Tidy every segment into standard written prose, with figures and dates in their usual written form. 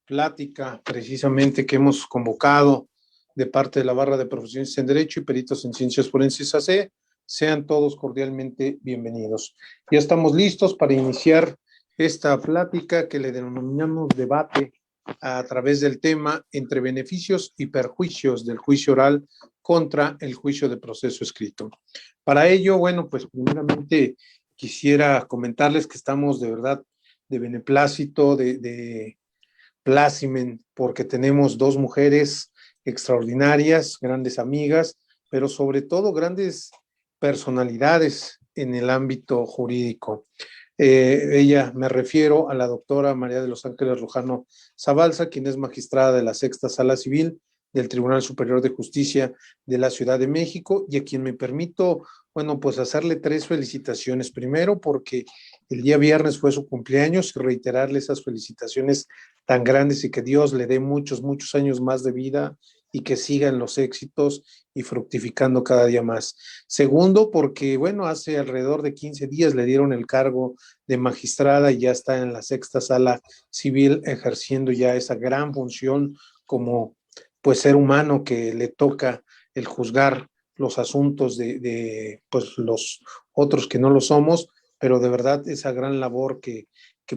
plática precisamente que hemos convocado de parte de la Barra de Profesionistas en Derecho y Peritos en Ciencias Forenses AC. Sean todos cordialmente bienvenidos. Ya estamos listos para iniciar esta plática que le denominamos debate a través del tema entre beneficios y perjuicios del juicio oral contra el juicio de proceso escrito. Para ello, bueno, pues primeramente quisiera comentarles que estamos de verdad de beneplácito, de plácimen, porque tenemos dos mujeres extraordinarias, grandes amigas, pero sobre todo grandes personalidades en el ámbito jurídico. Ella, me refiero a la doctora María de los Ángeles Rojano Zabalza, quien es magistrada de la Sexta Sala Civil del Tribunal Superior de Justicia de la Ciudad de México, y a quien me permito, bueno, pues hacerle tres felicitaciones. Primero, porque el día viernes fue su cumpleaños, y reiterarle esas felicitaciones tan grandes y que Dios le dé muchos, muchos años más de vida y que sigan los éxitos y fructificando cada día más. Segundo, porque, bueno, hace alrededor de 15 días le dieron el cargo de magistrada y ya está en la Sexta Sala Civil ejerciendo ya esa gran función como pues ser humano que le toca el juzgar los asuntos de pues los otros que no lo somos, pero de verdad esa gran labor que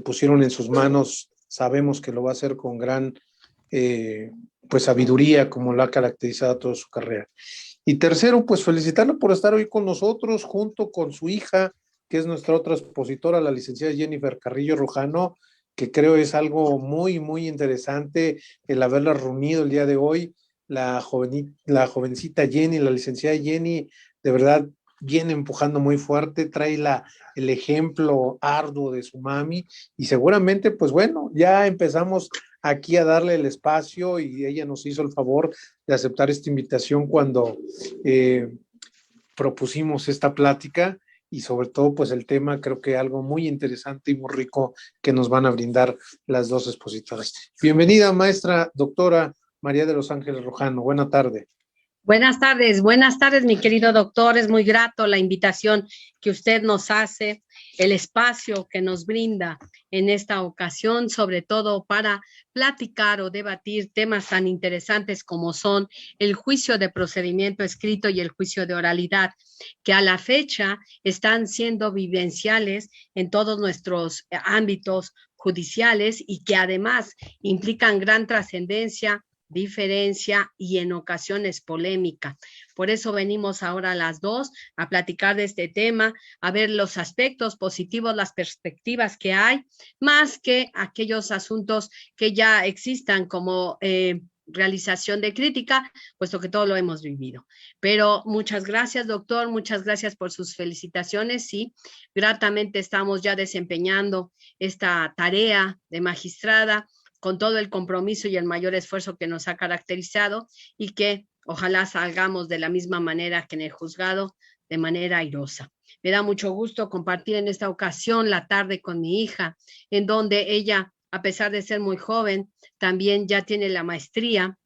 pusieron en sus manos, sabemos que lo va a hacer con gran pues sabiduría, como lo ha caracterizado toda su carrera. Y tercero, pues felicitarlo por estar hoy con nosotros, junto con su hija, que es nuestra otra expositora, la licenciada Jennifer Carrillo Rojano, que creo es algo muy, muy interesante el haberla reunido el día de hoy. La jovencita Jenny, la licenciada Jenny, de verdad viene empujando muy fuerte, trae el ejemplo arduo de su mami, y seguramente, pues bueno, ya empezamos aquí a darle el espacio, y ella nos hizo el favor de aceptar esta invitación cuando propusimos esta plática, y sobre todo pues el tema, creo que algo muy interesante y muy rico que nos van a brindar las dos expositoras. Bienvenida, maestra doctora María de los Ángeles Rojano. Buena tarde. Buenas tardes, mi querido doctor. Es muy grato la invitación que usted nos hace, el espacio que nos brinda en esta ocasión, sobre todo para platicar o debatir temas tan interesantes como son el juicio de procedimiento escrito y el juicio de oralidad, que a la fecha están siendo vivenciales en todos nuestros ámbitos judiciales y que además implican gran trascendencia, diferencia y en ocasiones polémica. Por eso venimos ahora las dos a platicar de este tema, a ver los aspectos positivos, las perspectivas que hay, más que aquellos asuntos que ya existan como realización de crítica, puesto que todo lo hemos vivido. Pero muchas gracias, doctor, muchas gracias por sus felicitaciones. Sí, gratamente estamos ya desempeñando esta tarea de magistrada con todo el compromiso y el mayor esfuerzo que nos ha caracterizado, y que ojalá salgamos de la misma manera que en el juzgado, de manera airosa. Me da mucho gusto compartir en esta ocasión la tarde con mi hija, en donde ella, a pesar de ser muy joven, también ya tiene la maestría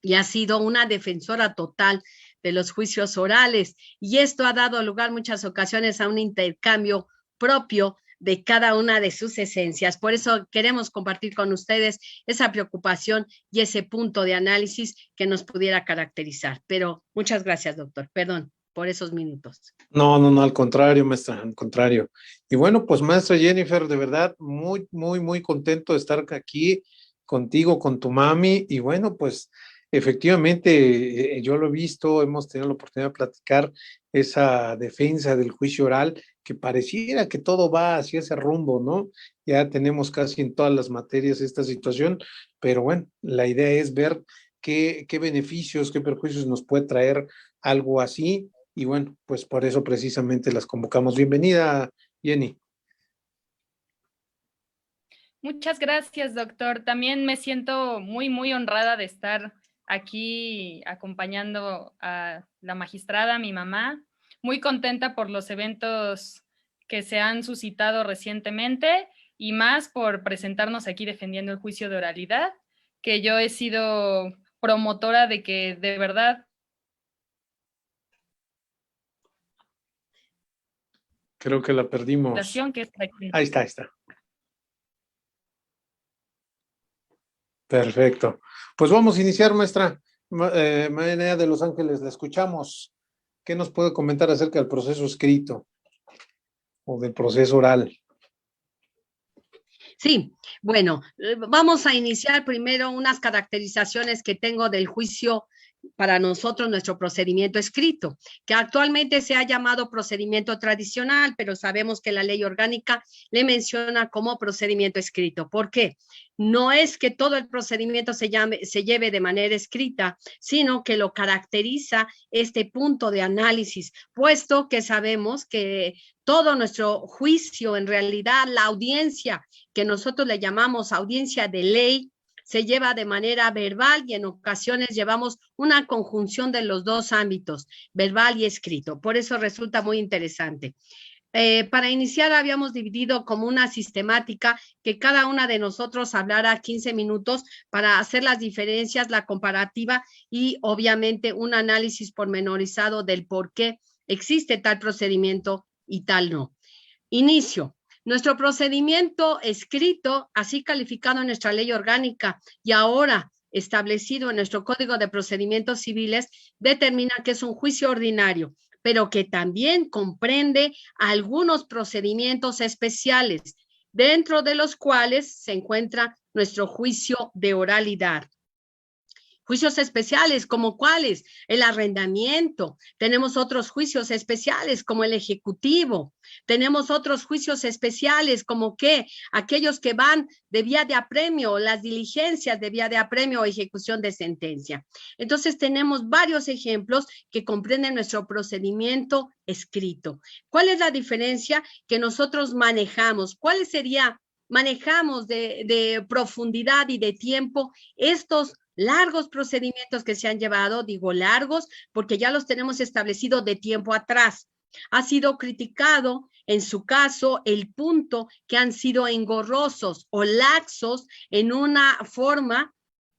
y ha sido una defensora total de los juicios orales. Y esto ha dado lugar en muchas ocasiones a un intercambio propio de cada una de sus esencias. Por eso queremos compartir con ustedes esa preocupación y ese punto de análisis que nos pudiera caracterizar. Pero muchas gracias, doctor. Perdón por esos minutos. No, al contrario, maestra, al contrario. Y bueno, pues maestra Jennifer, de verdad, muy, muy, muy contento de estar aquí contigo, con tu mami, y bueno, pues efectivamente, yo lo he visto, hemos tenido la oportunidad de platicar esa defensa del juicio oral, que pareciera que todo va hacia ese rumbo, ¿no? Ya tenemos casi en todas las materias esta situación, pero bueno, la idea es ver qué beneficios, qué perjuicios nos puede traer algo así. Y bueno, pues por eso precisamente las convocamos. Bienvenida, Jenny. Muchas gracias, doctor. También me siento muy, muy honrada de estar aquí acompañando a la magistrada, mi mamá. Muy contenta por los eventos que se han suscitado recientemente y más por presentarnos aquí defendiendo el juicio de oralidad, que yo he sido promotora de que de verdad. Creo que la perdimos. Que es Ahí está. Perfecto. Pues vamos a iniciar, maestra. María de Los Ángeles, la escuchamos. ¿Qué nos puede comentar acerca del proceso escrito o del proceso oral? Sí, bueno, vamos a iniciar primero unas caracterizaciones que tengo del juicio para nosotros, nuestro procedimiento escrito, que actualmente se ha llamado procedimiento tradicional, pero sabemos que la ley orgánica le menciona como procedimiento escrito. ¿Por qué? No es que todo el procedimiento se lleve de manera escrita, sino que lo caracteriza este punto de análisis, puesto que sabemos que todo nuestro juicio, en realidad la audiencia que nosotros le llamamos audiencia de ley, se lleva de manera verbal y en ocasiones llevamos una conjunción de los dos ámbitos, verbal y escrito. Por eso resulta muy interesante. Para iniciar habíamos dividido como una sistemática que cada una de nosotros hablara 15 minutos para hacer las diferencias, la comparativa y obviamente un análisis pormenorizado del por qué existe tal procedimiento y tal no. Inicio. Nuestro procedimiento escrito, así calificado en nuestra ley orgánica y ahora establecido en nuestro Código de Procedimientos Civiles, determina que es un juicio ordinario, pero que también comprende algunos procedimientos especiales, dentro de los cuales se encuentra nuestro juicio de oralidad. Juicios especiales, ¿como cuáles? El arrendamiento. Tenemos otros juicios especiales, como el ejecutivo. Tenemos otros juicios especiales, como ¿qué? Aquellos que van de vía de apremio, las diligencias de vía de apremio o ejecución de sentencia. Entonces, tenemos varios ejemplos que comprenden nuestro procedimiento escrito. ¿Cuál es la diferencia que nosotros manejamos? ¿Cuál sería? Manejamos de profundidad y de tiempo estos largos procedimientos que se han llevado, digo largos, porque ya los tenemos establecidos de tiempo atrás. Ha sido criticado, en su caso, el punto que han sido engorrosos o laxos en una forma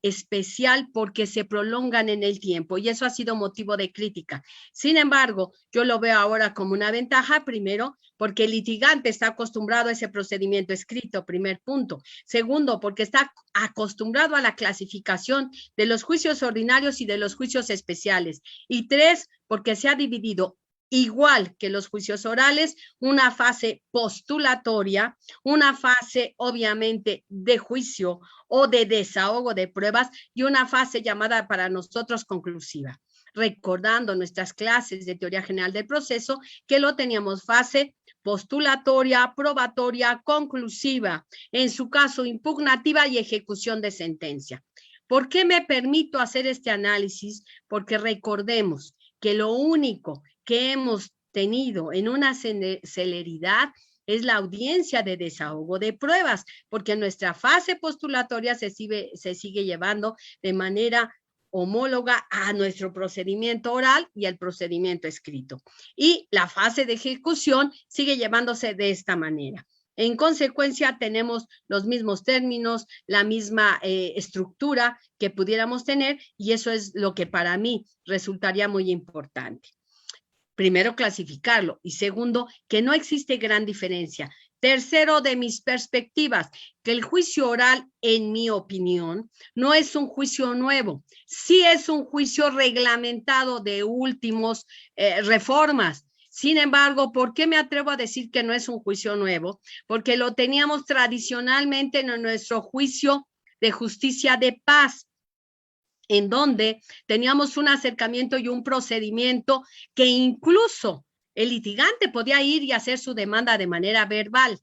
especial porque se prolongan en el tiempo y eso ha sido motivo de crítica. Sin embargo, yo lo veo ahora como una ventaja, primero, porque el litigante está acostumbrado a ese procedimiento escrito, primer punto. Segundo, porque está acostumbrado a la clasificación de los juicios ordinarios y de los juicios especiales. Y tres, porque se ha dividido igual que los juicios orales, una fase postulatoria, una fase obviamente de juicio o de desahogo de pruebas y una fase llamada para nosotros conclusiva. Recordando nuestras clases de teoría general del proceso, que lo teníamos fase postulatoria, probatoria, conclusiva, en su caso impugnativa y ejecución de sentencia. ¿Por qué me permito hacer este análisis? Porque recordemos que lo único que hemos tenido en una celeridad es la audiencia de desahogo de pruebas, porque nuestra fase postulatoria se sigue llevando de manera homóloga a nuestro procedimiento oral y al procedimiento escrito. Y la fase de ejecución sigue llevándose de esta manera. En consecuencia, tenemos los mismos términos, la misma estructura que pudiéramos tener y eso es lo que para mí resultaría muy importante. Primero, clasificarlo y segundo, que no existe gran diferencia. Tercero, de mis perspectivas, que el juicio oral, en mi opinión, no es un juicio nuevo, sí es un juicio reglamentado de últimos reformas. Sin embargo, ¿por qué me atrevo a decir que no es un juicio nuevo? Porque lo teníamos tradicionalmente en nuestro juicio de justicia de paz, en donde teníamos un acercamiento y un procedimiento que incluso el litigante podía ir y hacer su demanda de manera verbal.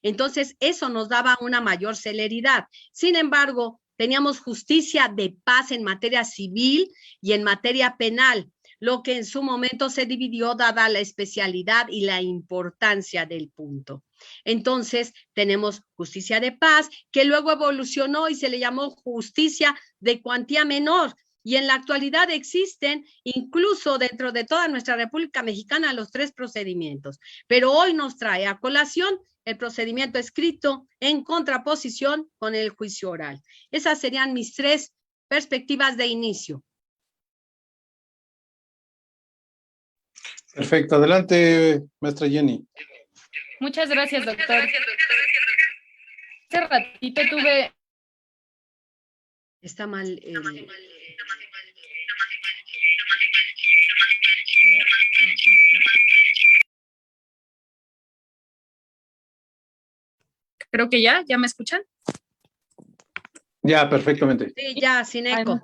Entonces, eso nos daba una mayor celeridad. Sin embargo, teníamos justicia de paz en materia civil y en materia penal, lo que en su momento se dividió dada la especialidad y la importancia del punto. Entonces, tenemos justicia de paz, que luego evolucionó y se le llamó justicia de cuantía menor. Y en la actualidad existen, incluso dentro de toda nuestra República Mexicana, los tres procedimientos. Pero hoy nos trae a colación el procedimiento escrito en contraposición con el juicio oral. Esas serían mis tres perspectivas de inicio. Perfecto. Adelante, maestra Jenny. Muchas gracias, doctor. Hace ratito tuve Está mal. Creo que ya me escuchan. Ya, perfectamente. Sí, ya, sin eco.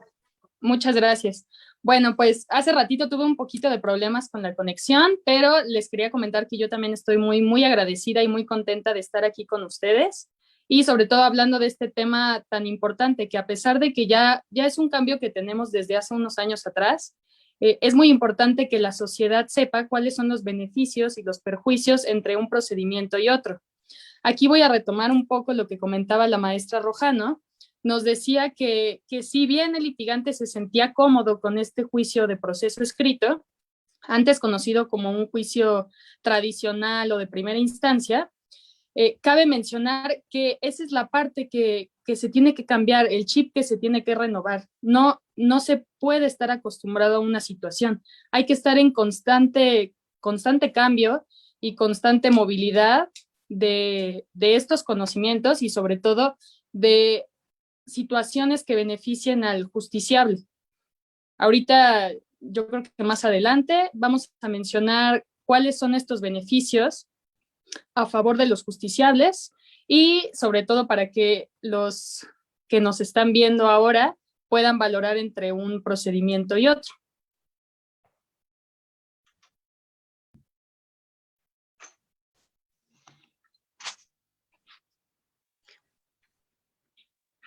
Muchas gracias. Bueno, pues hace ratito tuve un poquito de problemas con la conexión, pero les quería comentar que yo también estoy muy, muy agradecida y muy contenta de estar aquí con ustedes y sobre todo hablando de este tema tan importante que a pesar de que ya es un cambio que tenemos desde hace unos años atrás, es muy importante que la sociedad sepa cuáles son los beneficios y los perjuicios entre un procedimiento y otro. Aquí voy a retomar un poco lo que comentaba la maestra Rojano. Nos decía que si bien el litigante se sentía cómodo con este juicio de proceso escrito, antes conocido como un juicio tradicional o de primera instancia, cabe mencionar que esa es la parte que se tiene que cambiar, el chip que se tiene que renovar. No se puede estar acostumbrado a una situación. Hay que estar en constante cambio y constante movilidad de estos conocimientos y sobre todo de situaciones que beneficien al justiciable. Ahorita, yo creo que más adelante vamos a mencionar cuáles son estos beneficios a favor de los justiciables y sobre todo para que los que nos están viendo ahora puedan valorar entre un procedimiento y otro.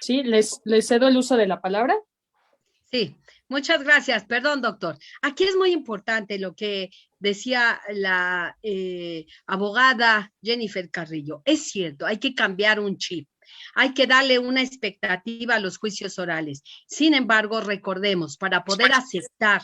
Sí, les cedo el uso de la palabra. Sí, muchas gracias. Perdón, doctor. Aquí es muy importante lo que decía la abogada Jennifer Carrillo. Es cierto, hay que cambiar un chip. Hay que darle una expectativa a los juicios orales. Sin embargo, recordemos, para poder aceptar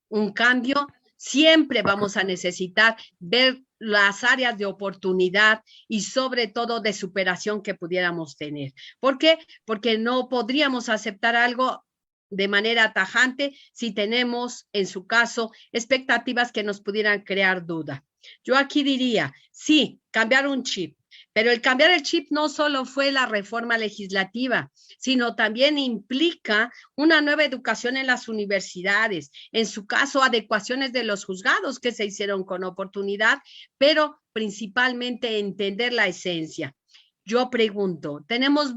un cambio, siempre vamos a necesitar ver las áreas de oportunidad y sobre todo de superación que pudiéramos tener. ¿Por qué? Porque no podríamos aceptar algo de manera tajante si tenemos, en su caso, expectativas que nos pudieran crear duda. Yo aquí diría, sí, cambiar un chip, pero el cambiar el chip no solo fue la reforma legislativa, sino también implica una nueva educación en las universidades, en su caso, adecuaciones de los juzgados que se hicieron con oportunidad, pero principalmente entender la esencia. Yo pregunto, tenemos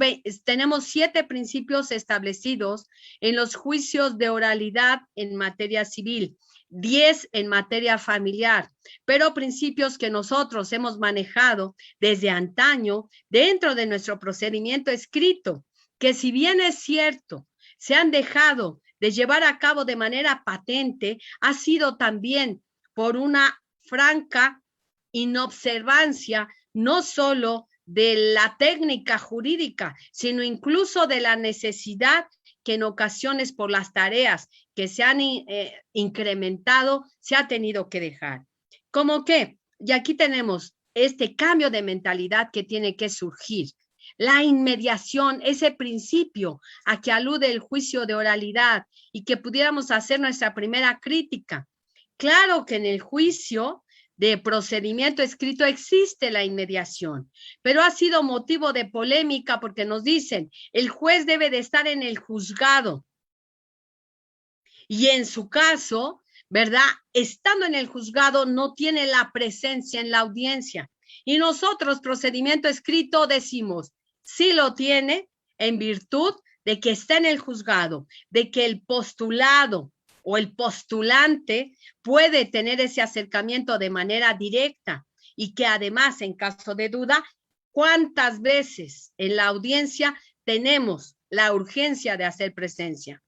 7 principios establecidos en los juicios de oralidad en materia civil, 10 en materia familiar, pero principios que nosotros hemos manejado desde antaño dentro de nuestro procedimiento escrito, que si bien es cierto, se han dejado de llevar a cabo de manera patente, ha sido también por una franca inobservancia, no solo de la técnica jurídica, sino incluso de la necesidad que en ocasiones por las tareas que se han incrementado, se ha tenido que dejar. ¿Cómo qué? Y aquí tenemos este cambio de mentalidad que tiene que surgir. La inmediación, ese principio a que alude el juicio de oralidad y que pudiéramos hacer nuestra primera crítica. Claro que en el juicio de procedimiento escrito existe la inmediación, pero ha sido motivo de polémica porque nos dicen, el juez debe de estar en el juzgado. Y en su caso, ¿verdad? Estando en el juzgado no tiene la presencia en la audiencia. Y nosotros, procedimiento escrito, decimos, sí lo tiene en virtud de que está en el juzgado, de que el postulado o el postulante puede tener ese acercamiento de manera directa y que además, en caso de duda, ¿cuántas veces en la audiencia tenemos la urgencia de hacer presencia?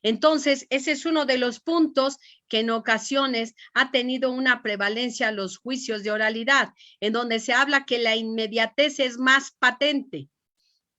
Entonces, ese es uno de los puntos que en ocasiones ha tenido una prevalencia en los juicios de oralidad, en donde se habla que la inmediatez es más patente.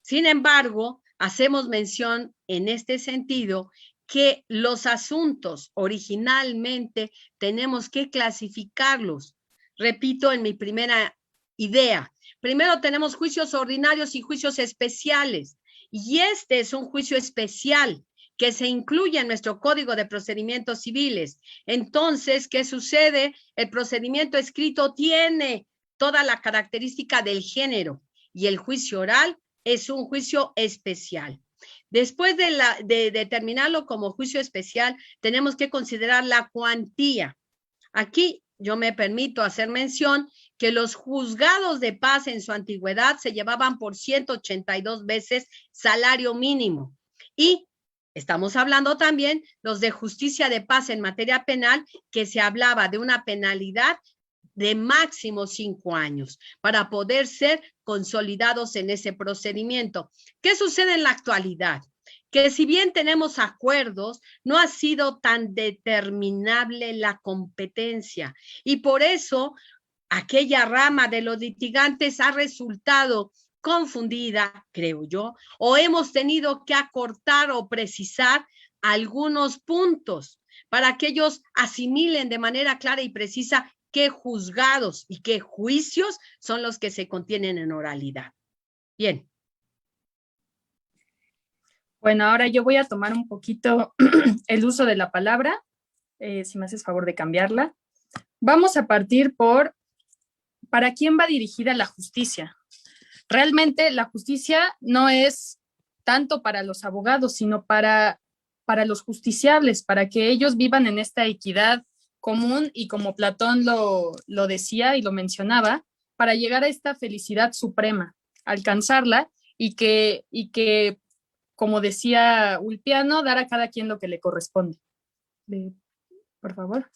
Sin embargo, hacemos mención en este sentido que los asuntos originalmente tenemos que clasificarlos. Repito, en mi primera idea, primero tenemos juicios ordinarios y juicios especiales, y este es un juicio especial que se incluye en nuestro Código de Procedimientos Civiles. Entonces, ¿qué sucede? El procedimiento escrito tiene toda la característica del género y el juicio oral es un juicio especial. Después de determinarlo como juicio especial, tenemos que considerar la cuantía. Aquí yo me permito hacer mención que los juzgados de paz en su antigüedad se llevaban por 182 veces salario mínimo. Y estamos hablando también los de justicia de paz en materia penal, que se hablaba de una penalidad de máximo 5 años para poder ser consolidados en ese procedimiento. ¿Qué sucede en la actualidad? Que si bien tenemos acuerdos, no ha sido tan determinable la competencia y por eso aquella rama de los litigantes ha resultado confundida, creo yo, o hemos tenido que acortar o precisar algunos puntos para que ellos asimilen de manera clara y precisa qué juzgados y qué juicios son los que se contienen en oralidad. Bien. Bueno, ahora yo voy a tomar un poquito el uso de la palabra, si me haces favor de cambiarla. Vamos a partir por, ¿para quién va dirigida la justicia? Realmente la justicia no es tanto para los abogados, sino para los justiciables, para que ellos vivan en esta equidad común y como Platón lo decía y lo mencionaba, para llegar a esta felicidad suprema, alcanzarla y que como decía Ulpiano, dar a cada quien lo que le corresponde. Por favor.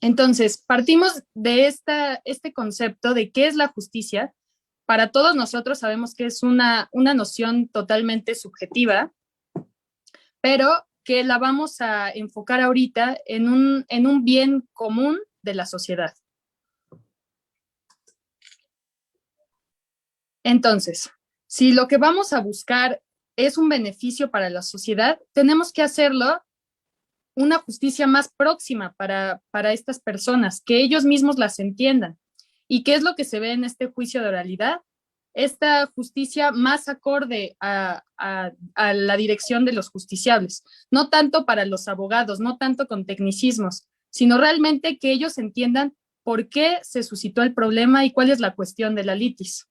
Entonces, partimos de este concepto de qué es la justicia. Para todos nosotros sabemos que es una noción totalmente subjetiva, pero que la vamos a enfocar ahorita en un bien común de la sociedad. Entonces, si lo que vamos a buscar es un beneficio para la sociedad, tenemos que hacerlo una justicia más próxima para estas personas, que ellos mismos las entiendan. ¿Y qué es lo que se ve en este juicio de oralidad? Esta justicia más acorde a la dirección de los justiciables, no tanto para los abogados, no tanto con tecnicismos, sino realmente que ellos entiendan por qué se suscitó el problema y cuál es la cuestión de la litis.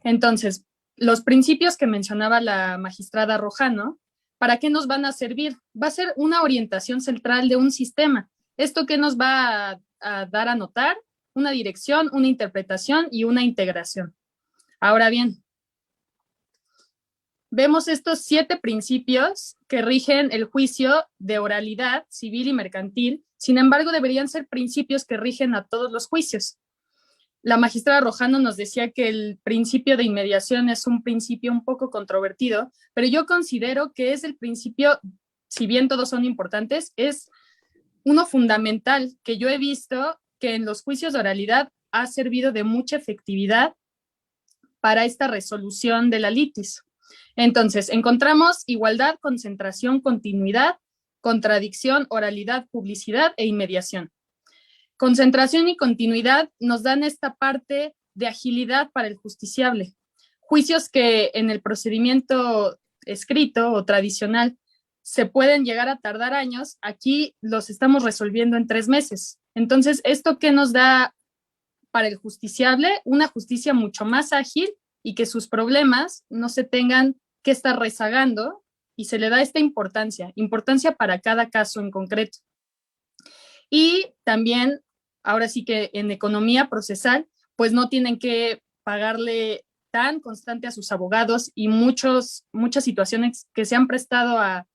Entonces, los principios que mencionaba la magistrada Rojano, ¿para qué nos van a servir? Va a ser una orientación central de un sistema. ¿Esto qué nos va a dar a notar? Una dirección, una interpretación y una integración. Ahora bien, vemos estos 7 principios que rigen el juicio de oralidad civil y mercantil. Sin embargo, deberían ser principios que rigen a todos los juicios. La magistrada Rojano nos decía que el principio de inmediación es un principio un poco controvertido, pero yo considero que es el principio, si bien todos son importantes, es uno fundamental que yo he visto que en los juicios de oralidad ha servido de mucha efectividad para esta resolución de la litis. Entonces, encontramos igualdad, concentración, continuidad, contradicción, oralidad, publicidad e inmediación. Concentración y continuidad nos dan esta parte de agilidad para el justiciable. Juicios que en el procedimiento escrito o tradicional se pueden llegar a tardar años, aquí los estamos resolviendo en 3 meses. Entonces, ¿esto qué nos da para el justiciable? Una justicia mucho más ágil y que sus problemas no se tengan que estar rezagando y se le da esta importancia para cada caso en concreto. Y también, ahora sí que en economía procesal, pues no tienen que pagarle tan constante a sus abogados y muchas situaciones que se han prestado a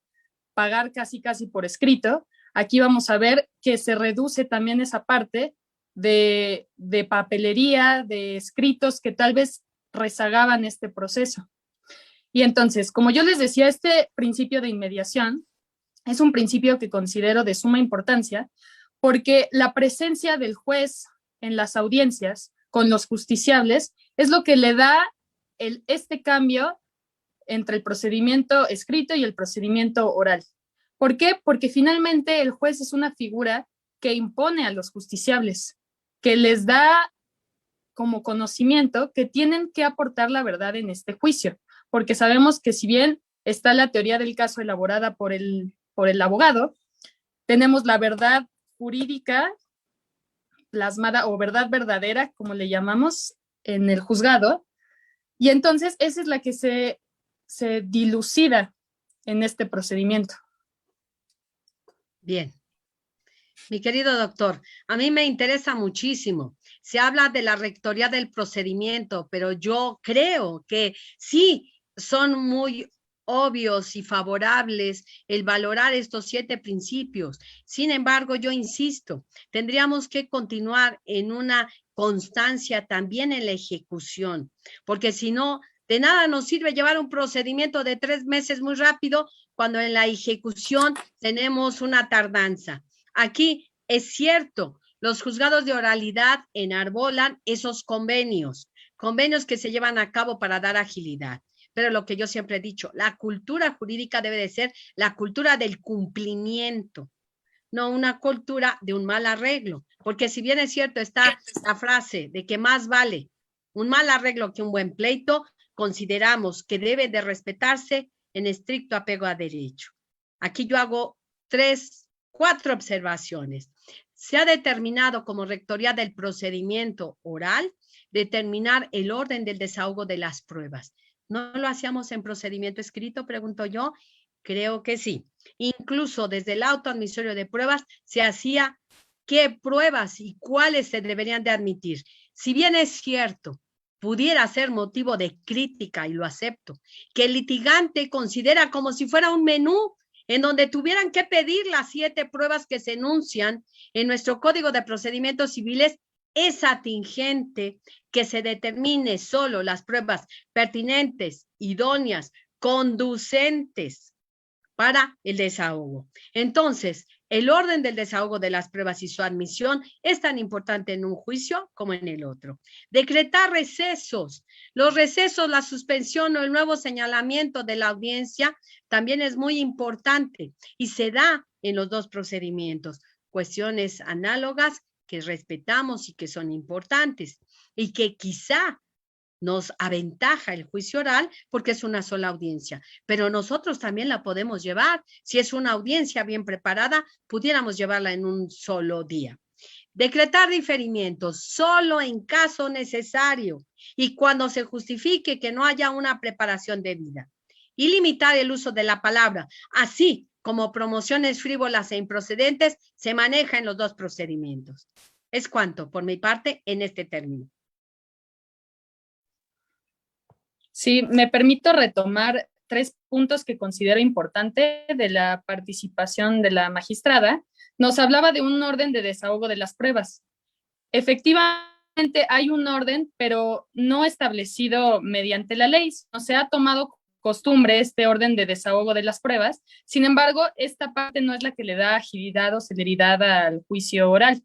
pagar casi por escrito. Aquí vamos a ver que se reduce también esa parte de papelería, de escritos que tal vez rezagaban este proceso. Y entonces, como yo les decía, este principio de inmediación es un principio que considero de suma importancia porque la presencia del juez en las audiencias con los justiciables es lo que le da este cambio entre el procedimiento escrito y el procedimiento oral. ¿Por qué? Porque finalmente el juez es una figura que impone a los justiciables, que les da como conocimiento que tienen que aportar la verdad en este juicio, porque sabemos que si bien está la teoría del caso elaborada por el abogado, tenemos la verdad jurídica plasmada o verdad verdadera, como le llamamos, en el juzgado, Y entonces esa es la que se dilucida en este procedimiento. Bien. Mi querido doctor, a mí me interesa muchísimo. Se habla de la rectoría del procedimiento, pero yo creo que sí son muy obvios y favorables el valorar estos 7 principios. Sin embargo, yo insisto, tendríamos que continuar en una constancia también en la ejecución, porque si no, de nada nos sirve llevar un procedimiento de 3 meses muy rápido cuando en la ejecución tenemos una tardanza. Aquí es cierto, los juzgados de oralidad enarbolan esos convenios que se llevan a cabo para dar agilidad. Pero lo que yo siempre he dicho, la cultura jurídica debe de ser la cultura del cumplimiento, no una cultura de un mal arreglo. Porque si bien es cierto está la frase de que más vale un mal arreglo que un buen pleito, consideramos que debe de respetarse en estricto apego a derecho. Aquí yo hago 4 observaciones. Se ha determinado como rectoría del procedimiento oral determinar el orden del desahogo de las pruebas. ¿No lo hacíamos en procedimiento escrito? Pregunto yo. Creo que sí. Incluso desde el auto admisorio de pruebas se hacía qué pruebas y cuáles se deberían de admitir. Si bien es cierto, pudiera ser motivo de crítica, y lo acepto, que el litigante considera como si fuera un menú en donde tuvieran que pedir las 7 pruebas que se enuncian en nuestro Código de Procedimientos Civiles, es atingente que se determine solo las pruebas pertinentes, idóneas, conducentes para el desahogo. Entonces, el orden del desahogo de las pruebas y su admisión es tan importante en un juicio como en el otro. Decretar recesos. Los recesos, la suspensión o el nuevo señalamiento de la audiencia también es muy importante y se da en los 2 procedimientos. Cuestiones análogas que respetamos y que son importantes y que quizá nos aventaja el juicio oral porque es una sola audiencia, pero nosotros también la podemos llevar. Si es una audiencia bien preparada, pudiéramos llevarla en un solo día. Decretar diferimientos solo en caso necesario y cuando se justifique que no haya una preparación debida. Y limitar el uso de la palabra, así como promociones frívolas e improcedentes, se maneja en los 2 procedimientos. Es cuanto, por mi parte, en este término. Sí, me permito retomar 3 puntos que considero importantes de la participación de la magistrada. Nos hablaba de un orden de desahogo de las pruebas. Efectivamente hay un orden, pero no establecido mediante la ley. No se ha tomado costumbre este orden de desahogo de las pruebas. Sin embargo, esta parte no es la que le da agilidad o celeridad al juicio oral,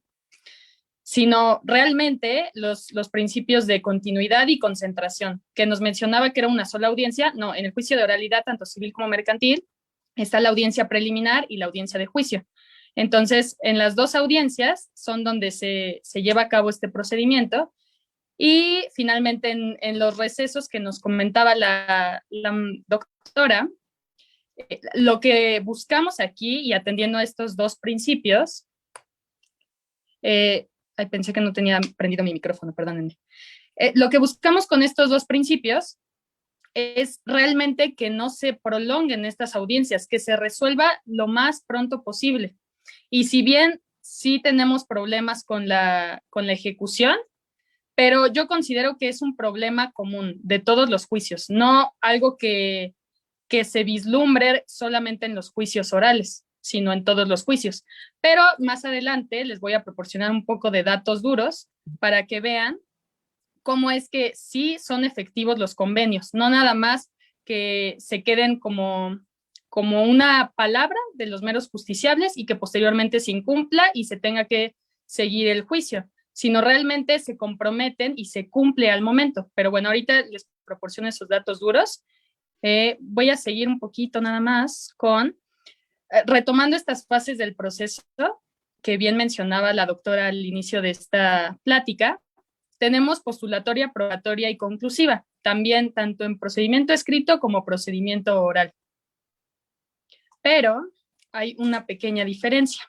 sino realmente los principios de continuidad y concentración, que nos mencionaba que era una sola audiencia. No, en el juicio de oralidad, tanto civil como mercantil, está la audiencia preliminar y la audiencia de juicio. Entonces, en las 2 audiencias son donde se lleva a cabo este procedimiento. Y finalmente, en los recesos que nos comentaba la doctora, lo que buscamos aquí, y atendiendo a estos 2 principios, pensé que no tenía prendido mi micrófono, perdónenme. Lo que buscamos con estos 2 principios es realmente que no se prolonguen estas audiencias, que se resuelva lo más pronto posible. Y si bien sí tenemos problemas con la ejecución, pero yo considero que es un problema común de todos los juicios, no algo que se vislumbre solamente en los juicios orales, sino en todos los juicios. Pero más adelante les voy a proporcionar un poco de datos duros para que vean cómo es que sí son efectivos los convenios, no nada más que se queden como una palabra de los meros justiciables y que posteriormente se incumpla y se tenga que seguir el juicio, sino realmente se comprometen y se cumple al momento. Pero bueno, ahorita les proporciono esos datos duros. Voy a seguir un poquito nada más con retomando estas fases del proceso que bien mencionaba la doctora al inicio de esta plática. Tenemos postulatoria, probatoria y conclusiva, también tanto en procedimiento escrito como procedimiento oral. Pero hay una pequeña diferencia.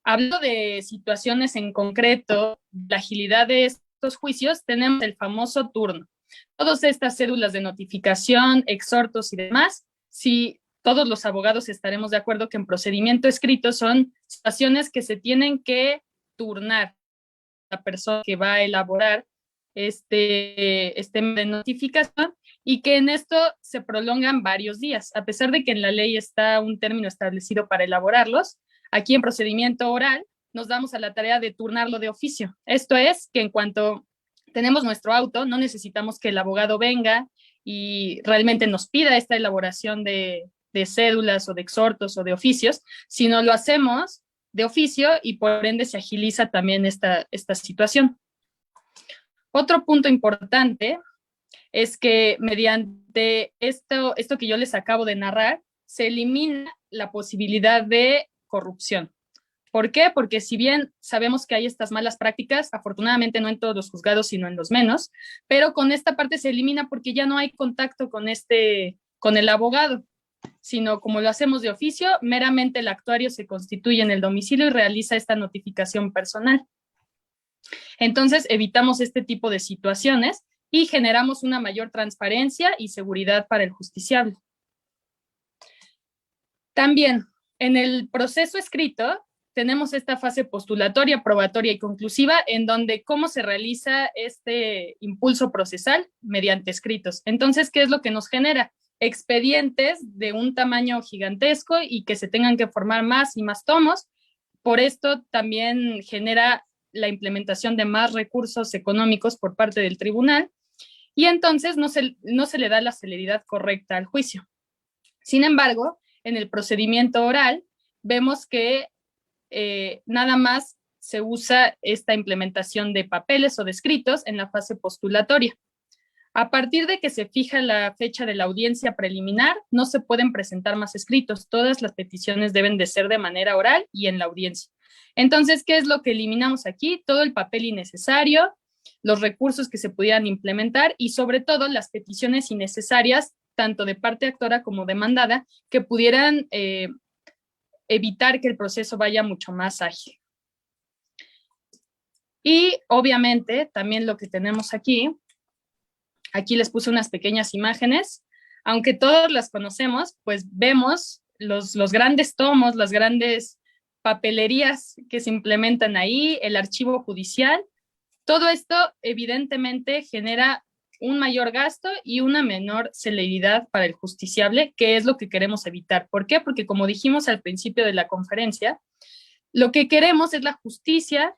Hablando de situaciones en concreto, la agilidad de estos juicios, tenemos el famoso turno. Todas estas cédulas de notificación, exhortos y demás, si todos los abogados estaremos de acuerdo que en procedimiento escrito son situaciones que se tienen que turnar la persona que va a elaborar este de notificación y que en esto se prolongan varios días, a pesar de que en la ley está un término establecido para elaborarlos. Aquí en procedimiento oral nos damos a la tarea de turnarlo de oficio. Esto es que en cuanto tenemos nuestro auto, no necesitamos que el abogado venga y realmente nos pida esta elaboración de cédulas o de exhortos o de oficios, sino lo hacemos de oficio y por ende se agiliza también esta situación. Otro punto importante es que mediante esto que yo les acabo de narrar, se elimina la posibilidad de corrupción. ¿Por qué? Porque si bien sabemos que hay estas malas prácticas, afortunadamente no en todos los juzgados, sino en los menos, pero con esta parte se elimina porque ya no hay contacto con el abogado, sino como lo hacemos de oficio, meramente el actuario se constituye en el domicilio y realiza esta notificación personal. Entonces, evitamos este tipo de situaciones y generamos una mayor transparencia y seguridad para el justiciable. También, en el proceso escrito, tenemos esta fase postulatoria, probatoria y conclusiva, en donde cómo se realiza este impulso procesal mediante escritos. Entonces, ¿qué es lo que nos genera? Expedientes de un tamaño gigantesco y que se tengan que formar más y más tomos. Por esto también genera la implementación de más recursos económicos por parte del tribunal y entonces no se le da la celeridad correcta al juicio. Sin embargo, en el procedimiento oral vemos que nada más se usa esta implementación de papeles o de escritos en la fase postulatoria. A partir de que se fija la fecha de la audiencia preliminar, no se pueden presentar más escritos. Todas las peticiones deben de ser de manera oral y en la audiencia. Entonces, ¿qué es lo que eliminamos aquí? Todo el papel innecesario, los recursos que se pudieran implementar y sobre todo las peticiones innecesarias, tanto de parte actora como demandada, que pudieran evitar que el proceso vaya mucho más ágil. Y obviamente también lo que tenemos aquí les puse unas pequeñas imágenes, aunque todos las conocemos, pues vemos los grandes tomos, las grandes papelerías que se implementan ahí, el archivo judicial. Todo esto evidentemente genera un mayor gasto y una menor celeridad para el justiciable, que es lo que queremos evitar. ¿Por qué? Porque como dijimos al principio de la conferencia, lo que queremos es la justicia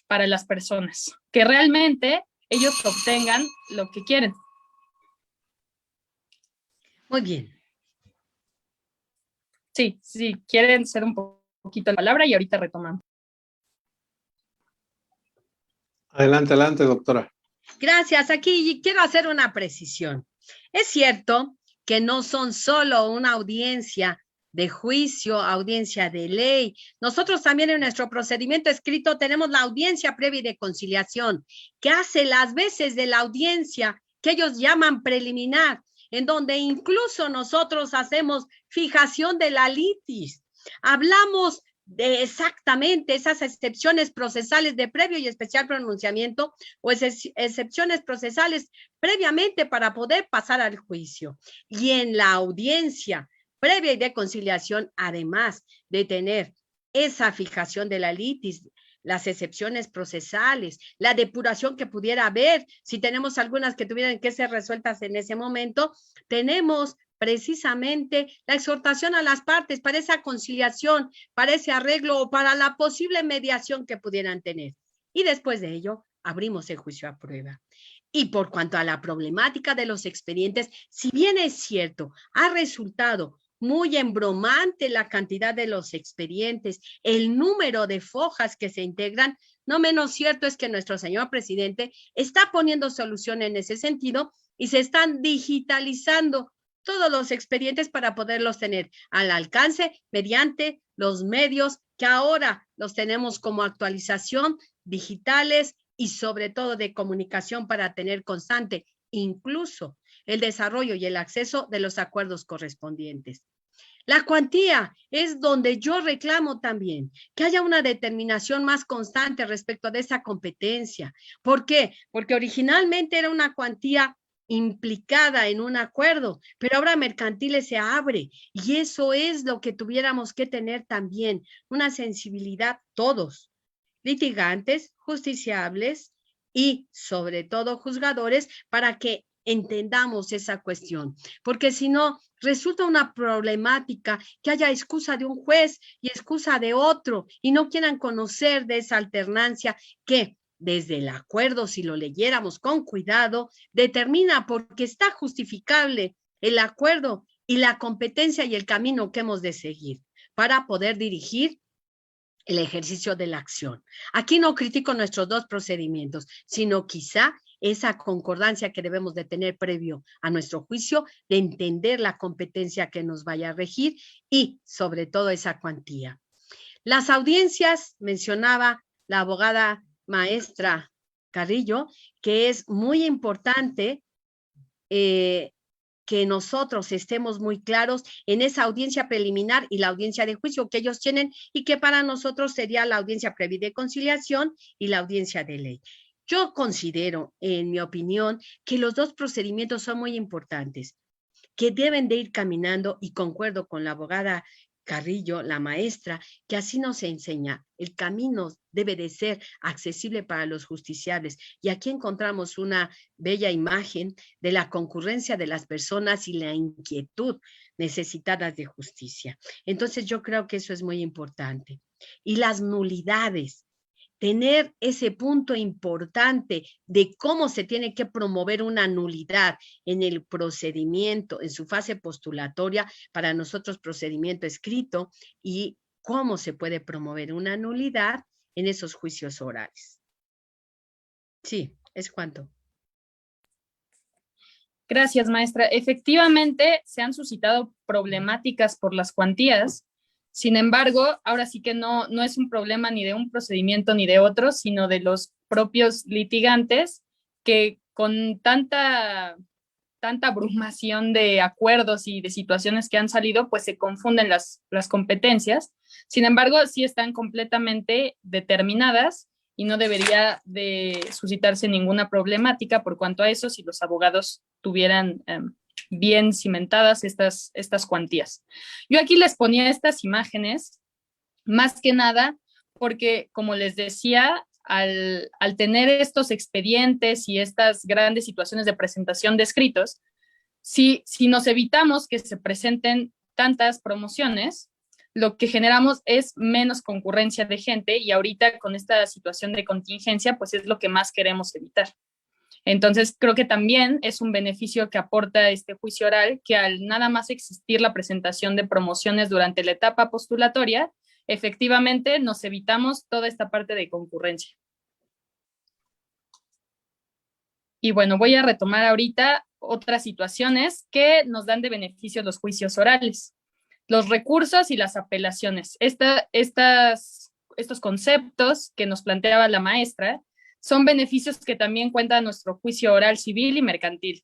para las personas, que realmente ellos obtengan lo que quieren. Muy bien. Sí, quieren ser un poquito la palabra y ahorita retomamos. Adelante, doctora. Gracias. Aquí quiero hacer una precisión. Es cierto que no son solo una audiencia de juicio, audiencia de ley. Nosotros también en nuestro procedimiento escrito tenemos la audiencia previa y de conciliación, que hace las veces de la audiencia que ellos llaman preliminar, en donde incluso nosotros hacemos fijación de la litis. Hablamos de exactamente esas excepciones procesales de previo y especial pronunciamiento o excepciones procesales previamente para poder pasar al juicio. Y en la audiencia previa y de conciliación, además de tener esa fijación de la litis, las excepciones procesales, la depuración que pudiera haber, si tenemos algunas que tuvieran que ser resueltas en ese momento, tenemos precisamente la exhortación a las partes para esa conciliación, para ese arreglo o para la posible mediación que pudieran tener. Y después de ello, abrimos el juicio a prueba. Y por cuanto a la problemática de los expedientes, si bien es cierto, ha resultado muy embromante la cantidad de los expedientes, el número de fojas que se integran, no menos cierto es que nuestro señor presidente está poniendo solución en ese sentido y se están digitalizando todos los expedientes para poderlos tener al alcance mediante los medios que ahora los tenemos como actualización digitales y sobre todo de comunicación para tener constante incluso el desarrollo y el acceso de los acuerdos correspondientes. La cuantía es donde yo reclamo también que haya una determinación más constante respecto de esa competencia. ¿Por qué? Porque originalmente era una cuantía implicada en un acuerdo, pero ahora Mercantiles se abre y eso es lo que tuviéramos que tener también, una sensibilidad todos, litigantes, justiciables y sobre todo juzgadores, para que entendamos esa cuestión, porque si no, resulta una problemática que haya excusa de un juez y excusa de otro y no quieran conocer de esa alternancia que desde el acuerdo, si lo leyéramos con cuidado, determina porque está justificable el acuerdo y la competencia y el camino que hemos de seguir para poder dirigir el ejercicio de la acción. Aquí no critico nuestros dos procedimientos, sino quizá esa concordancia que debemos de tener previo a nuestro juicio, de entender la competencia que nos vaya a regir y sobre todo esa cuantía. Las audiencias, mencionaba la abogada maestra Carrillo, que es muy importante que nosotros estemos muy claros en esa audiencia preliminar y la audiencia de juicio que ellos tienen y que para nosotros sería la audiencia previa de conciliación y la audiencia de ley. Yo considero, en mi opinión, que los dos procedimientos son muy importantes, que deben de ir caminando y concuerdo con la abogada Carrillo, la maestra, que así nos enseña. El camino debe de ser accesible para los justiciables. Y aquí encontramos una bella imagen de la concurrencia de las personas y la inquietud necesitadas de justicia. Entonces yo creo que eso es muy importante. Y las nulidades. Tener ese punto importante de cómo se tiene que promover una nulidad en el procedimiento, en su fase postulatoria, para nosotros procedimiento escrito, y cómo se puede promover una nulidad en esos juicios orales. Sí, es cuanto. Gracias, maestra. Efectivamente, se han suscitado problemáticas por las cuantías. Sin embargo, ahora sí que no es un problema ni de un procedimiento ni de otro, sino de los propios litigantes que con tanta abrumación de acuerdos y de situaciones que han salido, pues se confunden las competencias. Sin embargo, sí están completamente determinadas y no debería de suscitarse ninguna problemática por cuanto a eso si los abogados tuvieran bien cimentadas estas cuantías. Yo aquí les ponía estas imágenes, más que nada, porque como les decía, al tener estos expedientes y estas grandes situaciones de presentación de escritos, si nos evitamos que se presenten tantas promociones, lo que generamos es menos concurrencia de gente y ahorita con esta situación de contingencia, pues es lo que más queremos evitar. Entonces, creo que también es un beneficio que aporta este juicio oral, que al nada más existir la presentación de promociones durante la etapa postulatoria, efectivamente nos evitamos toda esta parte de concurrencia. Y bueno, voy a retomar ahorita otras situaciones que nos dan de beneficio los juicios orales. Los recursos y las apelaciones. Estos conceptos que nos planteaba la maestra son beneficios que también cuenta nuestro juicio oral civil y mercantil.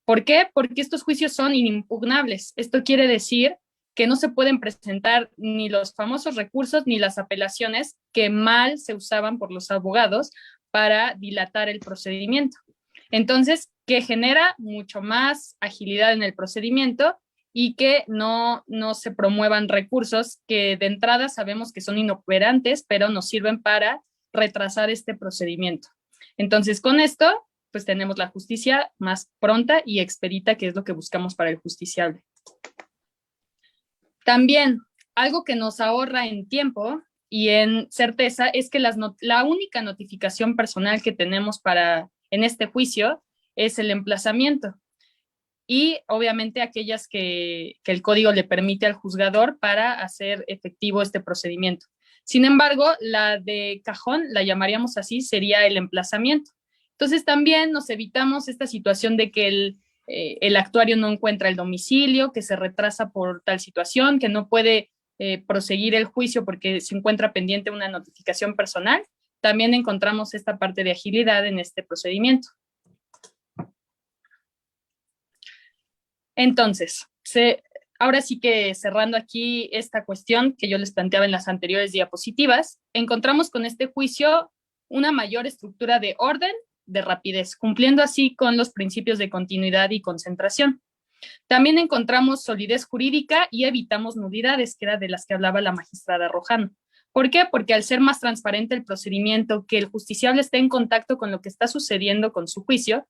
¿Por qué? Porque estos juicios son inimpugnables. Esto quiere decir que no se pueden presentar ni los famosos recursos ni las apelaciones que mal se usaban por los abogados para dilatar el procedimiento. Entonces, que genera mucho más agilidad en el procedimiento y que no se promuevan recursos que de entrada sabemos que son inoperantes, pero nos sirven para retrasar este procedimiento. Entonces, con esto, pues tenemos la justicia más pronta y expedita, que es lo que buscamos para el justiciable. También, algo que nos ahorra en tiempo y en certeza es que la única notificación personal que tenemos en este juicio es el emplazamiento y obviamente aquellas que el código le permite al juzgador para hacer efectivo este procedimiento. Sin embargo, la de cajón, la llamaríamos así, sería el emplazamiento. Entonces también nos evitamos esta situación de que el actuario no encuentra el domicilio, que se retrasa por tal situación, que no puede proseguir el juicio porque se encuentra pendiente una notificación personal. También encontramos esta parte de agilidad en este procedimiento. Entonces, ahora sí que cerrando aquí esta cuestión que yo les planteaba en las anteriores diapositivas, encontramos con este juicio una mayor estructura de orden de rapidez, cumpliendo así con los principios de continuidad y concentración. También encontramos solidez jurídica y evitamos nulidades, que era de las que hablaba la magistrada Rojano. ¿Por qué? Porque al ser más transparente el procedimiento, que el justiciable esté en contacto con lo que está sucediendo con su juicio,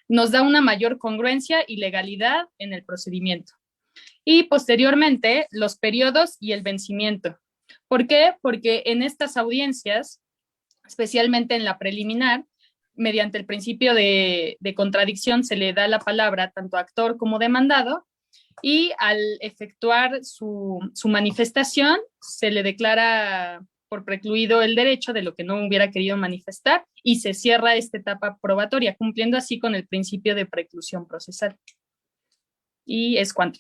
nos da una mayor congruencia y legalidad en el procedimiento. Y posteriormente, los periodos y el vencimiento. ¿Por qué? Porque en estas audiencias, especialmente en la preliminar, mediante el principio de contradicción se le da la palabra tanto a actor como demandado, y al efectuar su manifestación se le declara por precluido el derecho de lo que no hubiera querido manifestar y se cierra esta etapa probatoria, cumpliendo así con el principio de preclusión procesal. Y es cuanto.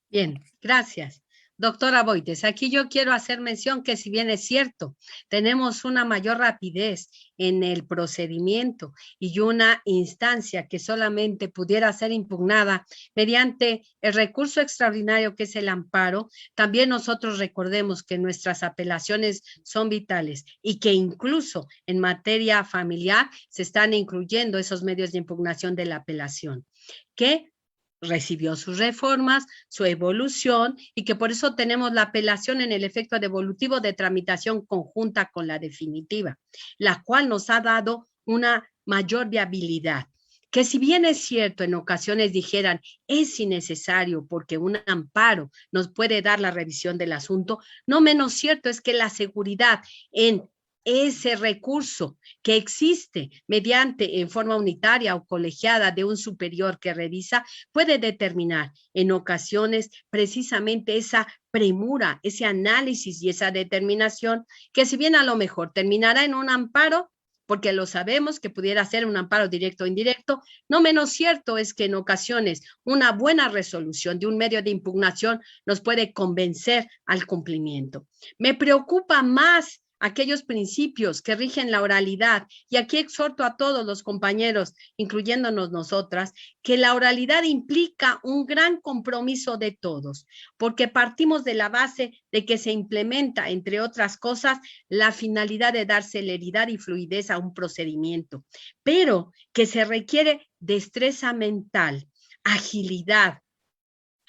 Bien, gracias. Doctora Boites, aquí yo quiero hacer mención que si bien es cierto, tenemos una mayor rapidez en el procedimiento y una instancia que solamente pudiera ser impugnada mediante el recurso extraordinario que es el amparo, también nosotros recordemos que nuestras apelaciones son vitales y que incluso en materia familiar se están incluyendo esos medios de impugnación de la apelación, que recibió sus reformas, su evolución, y que por eso tenemos la apelación en el efecto devolutivo de tramitación conjunta con la definitiva, la cual nos ha dado una mayor viabilidad. Que si bien es cierto, en ocasiones dijeran, es innecesario porque un amparo nos puede dar la revisión del asunto, no menos cierto es que la seguridad en ese recurso que existe mediante en forma unitaria o colegiada de un superior que revisa, puede determinar en ocasiones precisamente esa premura, ese análisis y esa determinación que si bien a lo mejor terminará en un amparo, porque lo sabemos que pudiera ser un amparo directo o indirecto, no menos cierto es que en ocasiones una buena resolución de un medio de impugnación nos puede convencer al cumplimiento. Me preocupa más aquellos principios que rigen la oralidad, y aquí exhorto a todos los compañeros, incluyéndonos nosotras, que la oralidad implica un gran compromiso de todos, porque partimos de la base de que se implementa, entre otras cosas, la finalidad de dar celeridad y fluidez a un procedimiento, pero que se requiere destreza mental, agilidad,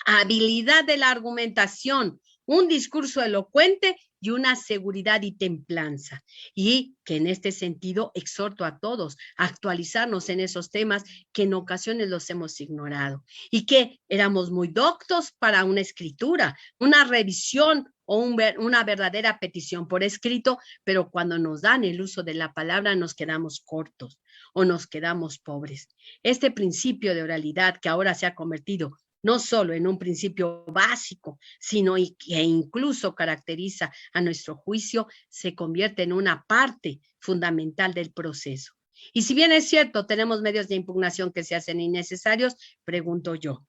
habilidad de la argumentación, un discurso elocuente y una seguridad y templanza. Y que en este sentido exhorto a todos a actualizarnos en esos temas que en ocasiones los hemos ignorado y que éramos muy doctos para una escritura, una revisión o una verdadera petición por escrito, pero cuando nos dan el uso de la palabra nos quedamos cortos o nos quedamos pobres. Este principio de oralidad que ahora se ha convertido no solo en un principio básico, sino que incluso caracteriza a nuestro juicio, se convierte en una parte fundamental del proceso. Y si bien es cierto, tenemos medios de impugnación que se hacen innecesarios, pregunto yo,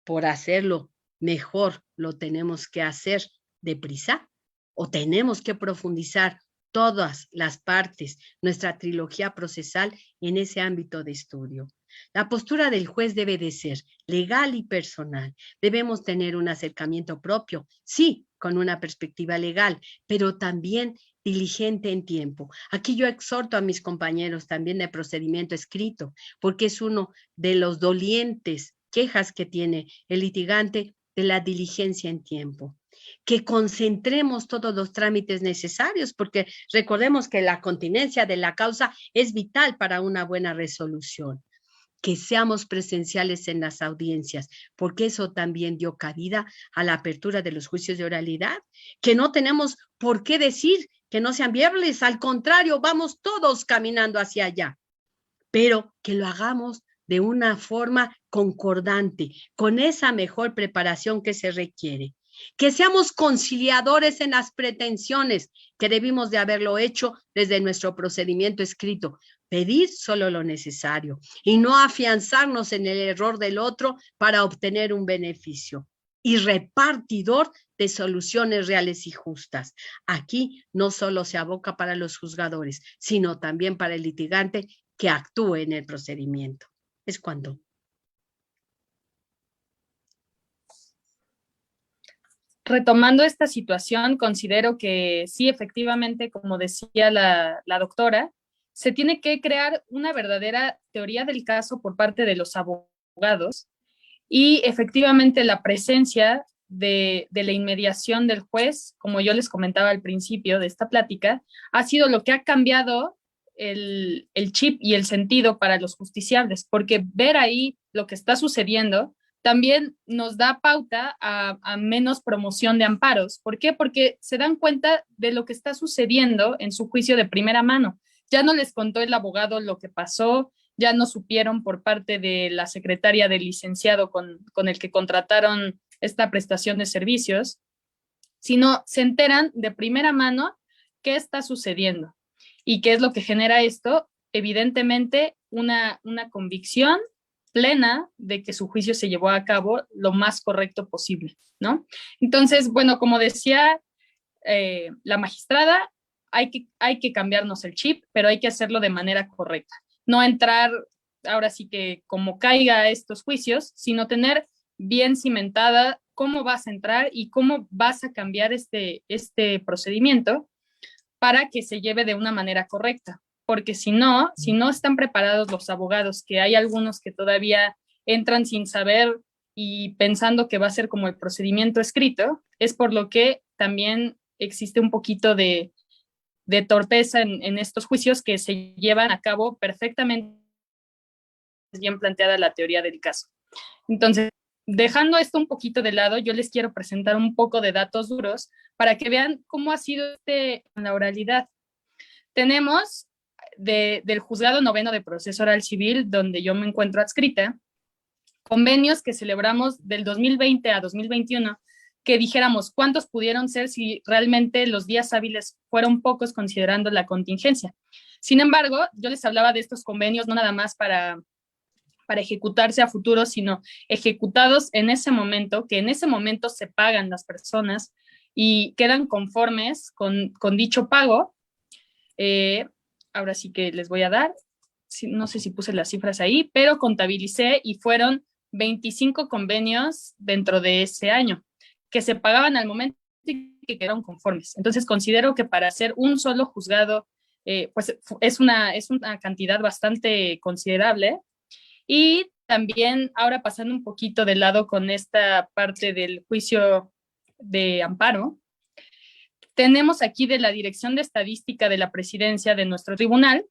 ¿por hacerlo mejor lo tenemos que hacer deprisa? ¿O tenemos que profundizar todas las partes, nuestra trilogía procesal en ese ámbito de estudio? La postura del juez debe de ser legal y personal. Debemos tener un acercamiento propio, sí, con una perspectiva legal, pero también diligente en tiempo. Aquí yo exhorto a mis compañeros también de procedimiento escrito, porque es uno de los dolientes quejas que tiene el litigante de la diligencia en tiempo. Que concentremos todos los trámites necesarios, porque recordemos que la continencia de la causa es vital para una buena resolución. Que seamos presenciales en las audiencias, porque eso también dio cabida a la apertura de los juicios de oralidad, que no tenemos por qué decir que no sean viables, al contrario, vamos todos caminando hacia allá, pero que lo hagamos de una forma concordante, con esa mejor preparación que se requiere. Que seamos conciliadores en las pretensiones, que debimos de haberlo hecho desde nuestro procedimiento escrito. Pedir solo lo necesario y no afianzarnos en el error del otro para obtener un beneficio. Y repartidor de soluciones reales y justas. Aquí no solo se aboca para los juzgadores, sino también para el litigante que actúe en el procedimiento. Es cuando. Retomando esta situación, considero que sí, efectivamente, como decía la doctora, se tiene que crear una verdadera teoría del caso por parte de los abogados y efectivamente la presencia de la inmediación del juez, como yo les comentaba al principio de esta plática, ha sido lo que ha cambiado el chip y el sentido para los justiciables, porque ver ahí lo que está sucediendo también nos da pauta a menos promoción de amparos. ¿Por qué? Porque se dan cuenta de lo que está sucediendo en su juicio de primera mano. Ya no les contó el abogado lo que pasó, ya no supieron por parte de la secretaria del licenciado con el que contrataron esta prestación de servicios, sino se enteran de primera mano qué está sucediendo y qué es lo que genera esto. Evidentemente, una convicción plena de que su juicio se llevó a cabo lo más correcto posible, ¿no? Entonces, bueno, como decía la magistrada, hay que cambiarnos el chip, pero hay que hacerlo de manera correcta. No entrar ahora sí que como caiga a estos juicios, sino tener bien cimentada cómo vas a entrar y cómo vas a cambiar este procedimiento para que se lleve de una manera correcta. Porque si no están preparados los abogados, que hay algunos que todavía entran sin saber y pensando que va a ser como el procedimiento escrito, es por lo que también existe un poquito de torpeza en estos juicios que se llevan a cabo perfectamente bien planteada la teoría del caso. Entonces, dejando esto un poquito de lado, yo les quiero presentar un poco de datos duros para que vean cómo ha sido la oralidad. Tenemos del Juzgado Noveno de Proceso Oral Civil, donde yo me encuentro adscrita, convenios que celebramos del 2020 a 2021, que dijéramos cuántos pudieron ser si realmente los días hábiles fueron pocos considerando la contingencia. Sin embargo, yo les hablaba de estos convenios no nada más para ejecutarse a futuro, sino ejecutados en ese momento, que en ese momento se pagan las personas y quedan conformes con dicho pago. Ahora sí que les voy a dar, no sé si puse las cifras ahí, pero contabilicé y fueron 25 convenios dentro de ese año que se pagaban al momento y que quedaron conformes. Entonces considero que para hacer un solo juzgado, pues es una cantidad bastante considerable. Y también ahora pasando un poquito de lado con esta parte del juicio de amparo, tenemos aquí de la Dirección de Estadística de la Presidencia de nuestro tribunal,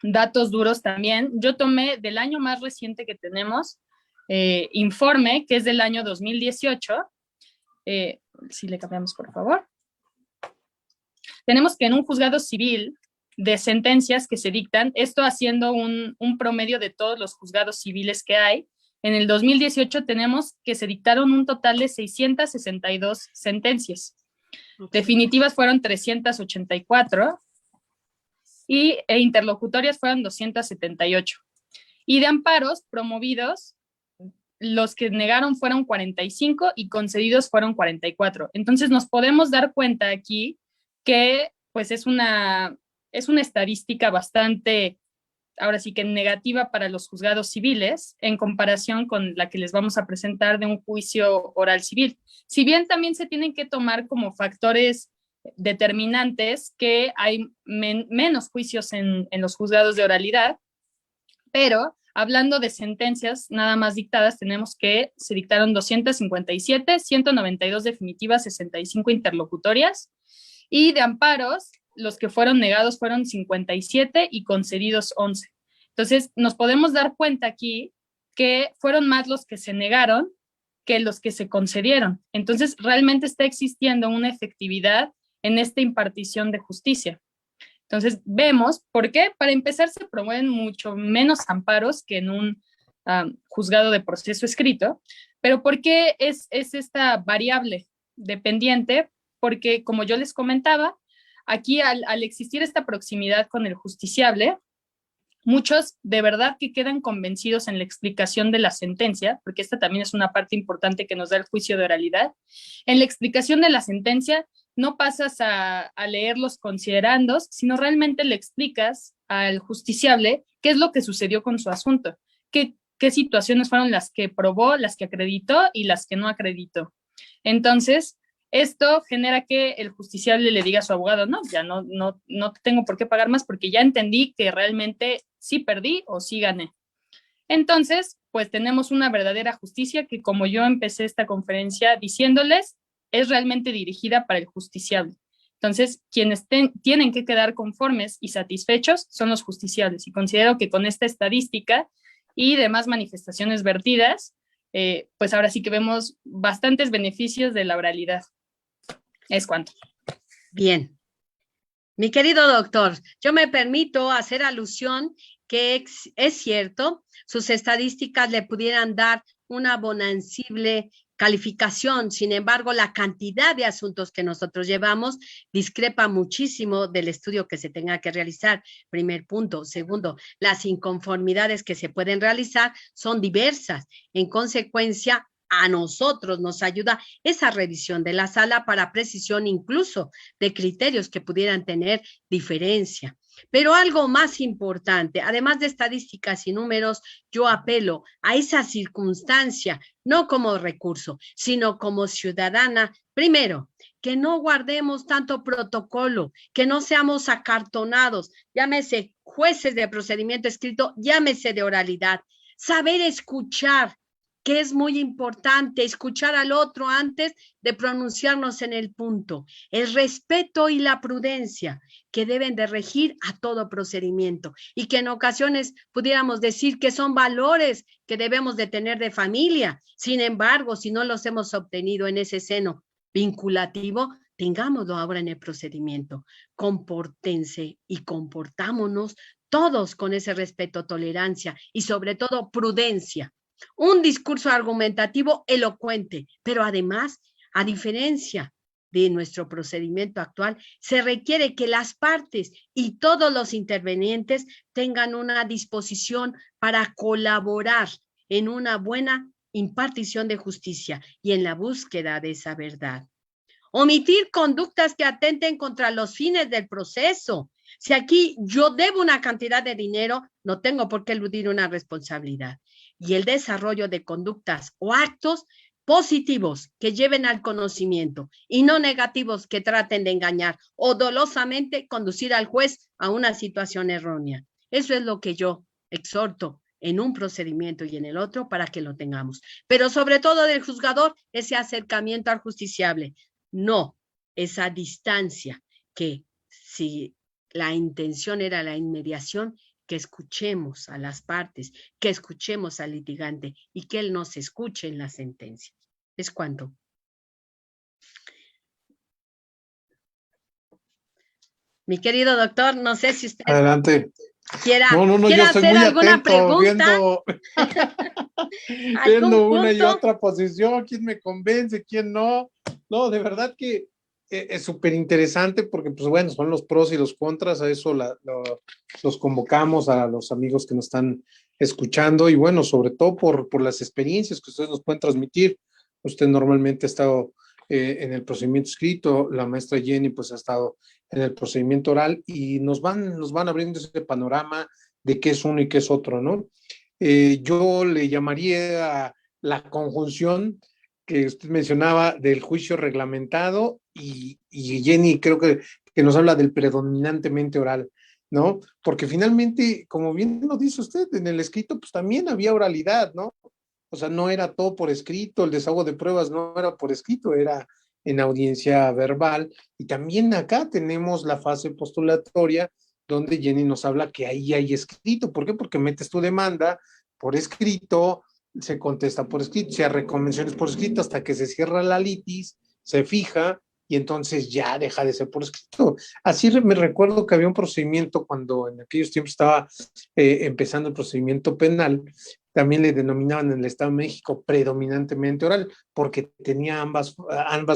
datos duros también. Yo tomé del año más reciente que tenemos, informe, que es del año 2018. Si le cambiamos, por favor. Tenemos que en un juzgado civil de sentencias que se dictan, esto haciendo un promedio de todos los juzgados civiles que hay, en el 2018 tenemos que se dictaron un total de 662 sentencias. Definitivas fueron 384 e interlocutorias fueron 278. Y de amparos promovidos, los que negaron fueron 45 y concedidos fueron 44. Entonces nos podemos dar cuenta aquí que pues es una estadística bastante, ahora sí que negativa para los juzgados civiles en comparación con la que les vamos a presentar de un juicio oral civil. Si bien también se tienen que tomar como factores determinantes que hay menos juicios en los juzgados de oralidad, pero hablando de sentencias nada más dictadas, tenemos que se dictaron 257, 192 definitivas, 65 interlocutorias, y de amparos, los que fueron negados fueron 57 y concedidos 11. Entonces, nos podemos dar cuenta aquí que fueron más los que se negaron que los que se concedieron. Entonces, realmente está existiendo una efectividad en esta impartición de justicia. Entonces, vemos, ¿por qué? Para empezar, se promueven mucho menos amparos que en un juzgado de proceso escrito, pero ¿por qué es esta variable dependiente? Porque, como yo les comentaba, aquí al existir esta proximidad con el justiciable, muchos de verdad que quedan convencidos en la explicación de la sentencia, porque esta también es una parte importante que nos da el juicio de oralidad. En la explicación de la sentencia no pasas a leer los considerandos, sino realmente le explicas al justiciable qué es lo que sucedió con su asunto, qué situaciones fueron las que probó, las que acreditó y las que no acreditó. Entonces, Esto genera que el justiciable le diga a su abogado, no, ya no tengo por qué pagar más porque ya entendí que realmente sí perdí o sí gané. Entonces, pues tenemos una verdadera justicia que, como yo empecé esta conferencia diciéndoles, es realmente dirigida para el justiciable. Entonces, quienes tienen que quedar conformes y satisfechos son los justiciables. Y considero que con esta estadística y demás manifestaciones vertidas, pues ahora sí que vemos bastantes beneficios de la oralidad. Es cuanto. Bien. Mi querido doctor, yo me permito hacer alusión que es cierto, sus estadísticas le pudieran dar una bonancible calificación. Sin embargo, la cantidad de asuntos que nosotros llevamos discrepa muchísimo del estudio que se tenga que realizar. Primer punto. Segundo, las inconformidades que se pueden realizar son diversas. En consecuencia, a nosotros nos ayuda esa revisión de la sala para precisión incluso de criterios que pudieran tener diferencia. Pero algo más importante, además de estadísticas y números, yo apelo a esa circunstancia, no como recurso, sino como ciudadana. Primero, que no guardemos tanto protocolo, que no seamos acartonados, llámese jueces de procedimiento escrito, llámese de oralidad. Saber escuchar, que es muy importante, escuchar al otro antes de pronunciarnos en el punto. El respeto y la prudencia que deben de regir a todo procedimiento y que en ocasiones pudiéramos decir que son valores que debemos de tener de familia. Sin embargo, si no los hemos obtenido en ese seno vinculativo, tengámoslo ahora en el procedimiento. Compórtense y comportámonos todos con ese respeto, tolerancia y sobre todo prudencia. Un discurso argumentativo elocuente, pero además, a diferencia de nuestro procedimiento actual, se requiere que las partes y todos los intervenientes tengan una disposición para colaborar en una buena impartición de justicia y en la búsqueda de esa verdad. Omitir conductas que atenten contra los fines del proceso. Si aquí yo debo una cantidad de dinero, no tengo por qué eludir una responsabilidad. Y el desarrollo de conductas o actos positivos que lleven al conocimiento y no negativos que traten de engañar o dolosamente conducir al juez a una situación errónea. Eso es lo que yo exhorto en un procedimiento y en el otro para que lo tengamos. Pero sobre todo del juzgador, ese acercamiento al justiciable. No, esa distancia que si la intención era la inmediación, que escuchemos a las partes, que escuchemos al litigante y que él nos escuche en la sentencia. ¿Es cuánto? Mi querido doctor, no sé si usted Adelante. quiera yo estoy hacer muy alguna atento, pregunta. viendo una y otra posición, quién me convence, quién no. No, de verdad que es súper interesante porque, pues bueno, son los pros y los contras, a eso los convocamos a los amigos que nos están escuchando y bueno, sobre todo por las experiencias que ustedes nos pueden transmitir. Usted normalmente ha estado en el procedimiento escrito, la maestra Jenny pues ha estado en el procedimiento oral y nos van abriendo ese panorama de qué es uno y qué es otro, ¿no? Yo le llamaría la conjunción que usted mencionaba del juicio reglamentado y Jenny creo que nos habla del predominantemente oral, ¿no? Porque finalmente, como bien lo dice usted, en el escrito pues también había oralidad, ¿no? O sea, no era todo por escrito, el desahogo de pruebas no era por escrito, era en audiencia verbal. Y también acá tenemos la fase postulatoria, donde Jenny nos habla que ahí hay escrito. ¿Por qué? Porque metes tu demanda por escrito, se contesta por escrito, se hace reconvenciones por escrito hasta que se cierra la litis, se fija y entonces ya deja de ser por escrito. Así me recuerdo que había un procedimiento cuando en aquellos tiempos estaba empezando el procedimiento penal, también le denominaban en el Estado de México predominantemente oral, porque tenía ambas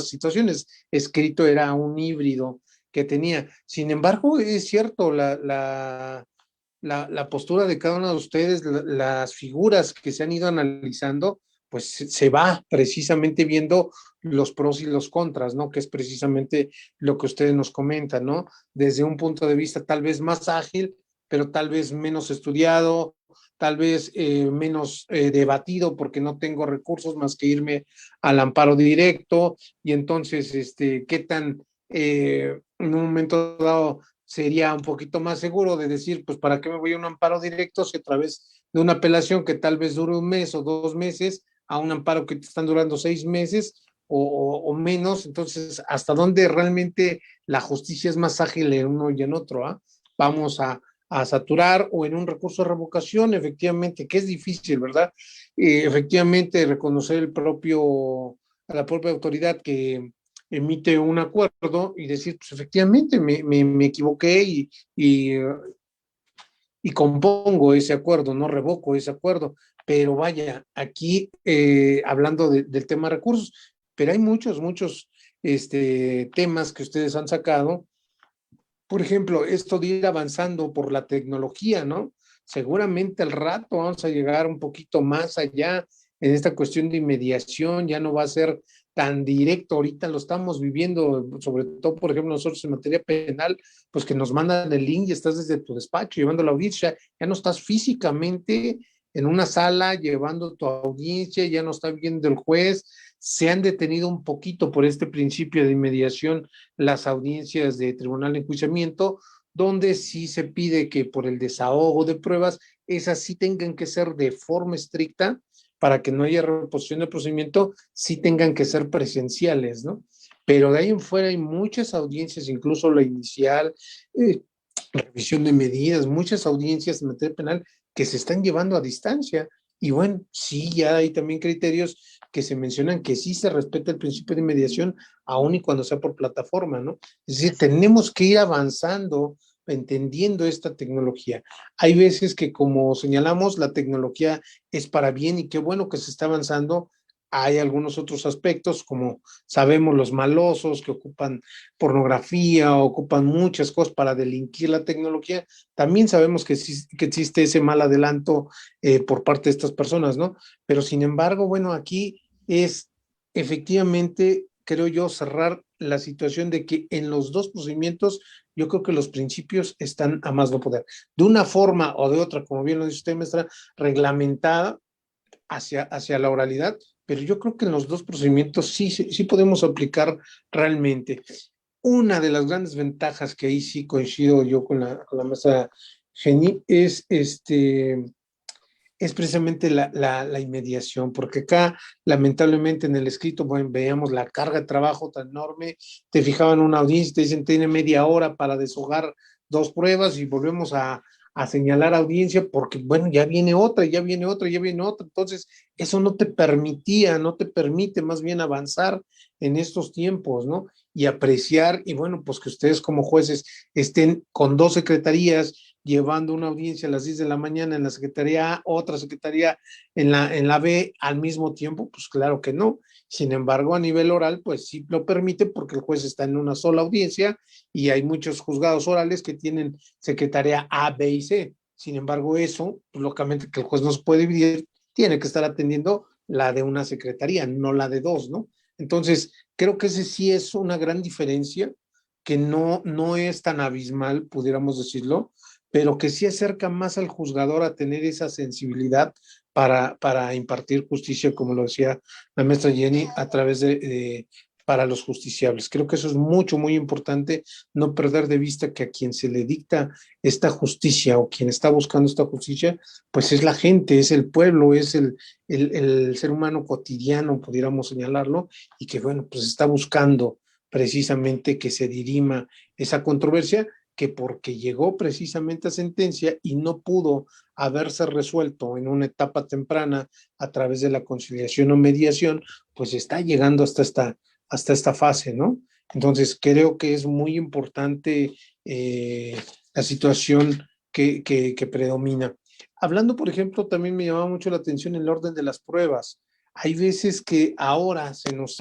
situaciones. Escrito era un híbrido que tenía. Sin embargo, es cierto, la postura de cada uno de ustedes, las figuras que se han ido analizando, pues se va precisamente viendo los pros y los contras, ¿no? Que es precisamente lo que ustedes nos comentan, ¿no? Desde un punto de vista tal vez más ágil, pero tal vez menos estudiado, tal vez menos debatido porque no tengo recursos más que irme al amparo directo, y entonces, ¿qué tan en un momento dado sería un poquito más seguro de decir, pues, ¿para qué me voy a un amparo directo si a través de una apelación que tal vez dure un mes o 2 meses, a un amparo que te están durando 6 meses o menos? Entonces, ¿hasta dónde realmente la justicia es más ágil en uno y en otro? Vamos a saturar, o en un recurso de revocación, efectivamente, que es difícil, ¿verdad? Efectivamente, reconocer a la propia autoridad que emite un acuerdo y decir, pues efectivamente me equivoqué y compongo ese acuerdo, no revoco ese acuerdo. Pero vaya, aquí hablando del tema recursos, pero hay muchos temas que ustedes han sacado. Por ejemplo, esto de ir avanzando por la tecnología, ¿no? Seguramente al rato vamos a llegar un poquito más allá en esta cuestión de inmediación, ya no va a ser tan directo. Ahorita lo estamos viviendo, sobre todo, por ejemplo, nosotros en materia penal, pues que nos mandan el link y estás desde tu despacho llevando la audiencia, ya no estás físicamente en una sala llevando tu audiencia, ya no está viendo el juez. Se han detenido un poquito por este principio de inmediación las audiencias de tribunal de enjuiciamiento, donde sí se pide que por el desahogo de pruebas, esas sí tengan que ser de forma estricta para que no haya reposición de procedimiento, sí tengan que ser presenciales, ¿no? Pero de ahí en fuera hay muchas audiencias, incluso la inicial, revisión de medidas, muchas audiencias en materia penal que se están llevando a distancia. Y bueno, sí, ya hay también criterios que se mencionan que sí se respeta el principio de mediación, aun y cuando sea por plataforma, ¿no? Es decir, tenemos que ir avanzando, entendiendo esta tecnología. Hay veces que, como señalamos, la tecnología es para bien y qué bueno que se está avanzando. Hay algunos otros aspectos, como sabemos, los malosos que ocupan pornografía, ocupan muchas cosas para delinquir la tecnología. También sabemos que existe ese mal adelanto por parte de estas personas, ¿no? Pero sin embargo, bueno, aquí es efectivamente, creo yo, cerrar la situación de que en los dos procedimientos yo creo que los principios están a más no poder. De una forma o de otra, como bien lo dice usted, maestra, reglamentada hacia la oralidad, pero yo creo que en los dos procedimientos sí podemos aplicar realmente. Una de las grandes ventajas que ahí sí coincido yo con la maestra Jenny es precisamente la inmediación, porque acá, lamentablemente, en el escrito, bueno, veíamos la carga de trabajo tan enorme. Te fijaban una audiencia, te dicen, tiene media hora para deshogar 2 pruebas, y volvemos a señalar audiencia porque, bueno, ya viene otra, ya viene otra, ya viene otra. Entonces, eso no te permite más bien avanzar en estos tiempos, ¿no? Y apreciar, y bueno, pues que ustedes como jueces estén con 2 secretarías llevando una audiencia a las 10 de la mañana en la Secretaría A, otra Secretaría en la B al mismo tiempo, pues claro que no. Sin embargo, a nivel oral, pues sí lo permite porque el juez está en una sola audiencia, y hay muchos juzgados orales que tienen Secretaría A, B y C. Sin embargo, eso, pues, lógicamente que el juez no se puede dividir, tiene que estar atendiendo la de una secretaría, no la de dos, ¿no? Entonces, creo que ese sí es una gran diferencia, que no es tan abismal, pudiéramos decirlo, pero que sí acerca más al juzgador a tener esa sensibilidad para impartir justicia, como lo decía la maestra Jenny, a través para los justiciables. Creo que eso es muy importante, no perder de vista que a quien se le dicta esta justicia, o quien está buscando esta justicia, pues es la gente, es el pueblo, es el ser humano cotidiano, pudiéramos señalarlo, y que, bueno, pues está buscando precisamente que se dirima esa controversia, que porque llegó precisamente a sentencia y no pudo haberse resuelto en una etapa temprana a través de la conciliación o mediación, pues está llegando hasta esta fase, ¿no? Entonces, creo que es muy importante la situación que predomina. Hablando, por ejemplo, también me llamaba mucho la atención el orden de las pruebas. Hay veces que ahora se nos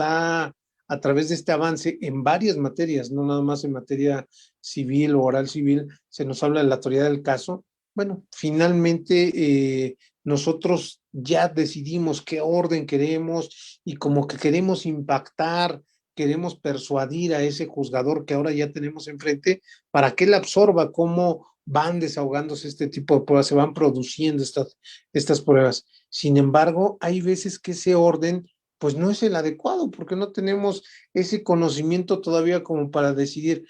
a través de este avance en varias materias, no nada más en materia civil o oral civil, se nos habla de la autoridad del caso. Bueno, finalmente nosotros ya decidimos qué orden queremos, y como que queremos impactar, queremos persuadir a ese juzgador que ahora ya tenemos enfrente para que él absorba cómo van desahogándose este tipo de pruebas, se van produciendo estas pruebas. Sin embargo, hay veces que ese orden pues no es el adecuado porque no tenemos ese conocimiento todavía como para decidir,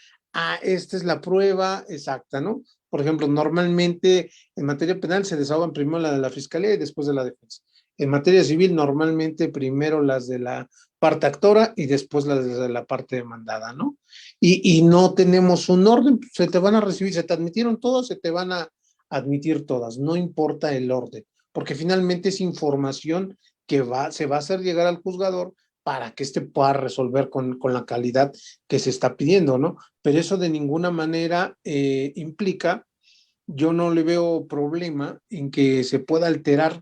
esta es la prueba exacta, ¿no? Por ejemplo, normalmente en materia penal se desahogan primero la de la fiscalía y después de la defensa. En materia civil, normalmente primero las de la parte actora y después las de la parte demandada, ¿no? Y no tenemos un orden, se te van a recibir, se te admitieron todas, se te van a admitir todas, no importa el orden, porque finalmente es información que se va a hacer llegar al juzgador para que éste pueda resolver con la calidad que se está pidiendo, ¿no? Pero eso de ninguna manera implica, yo no le veo problema en que se pueda alterar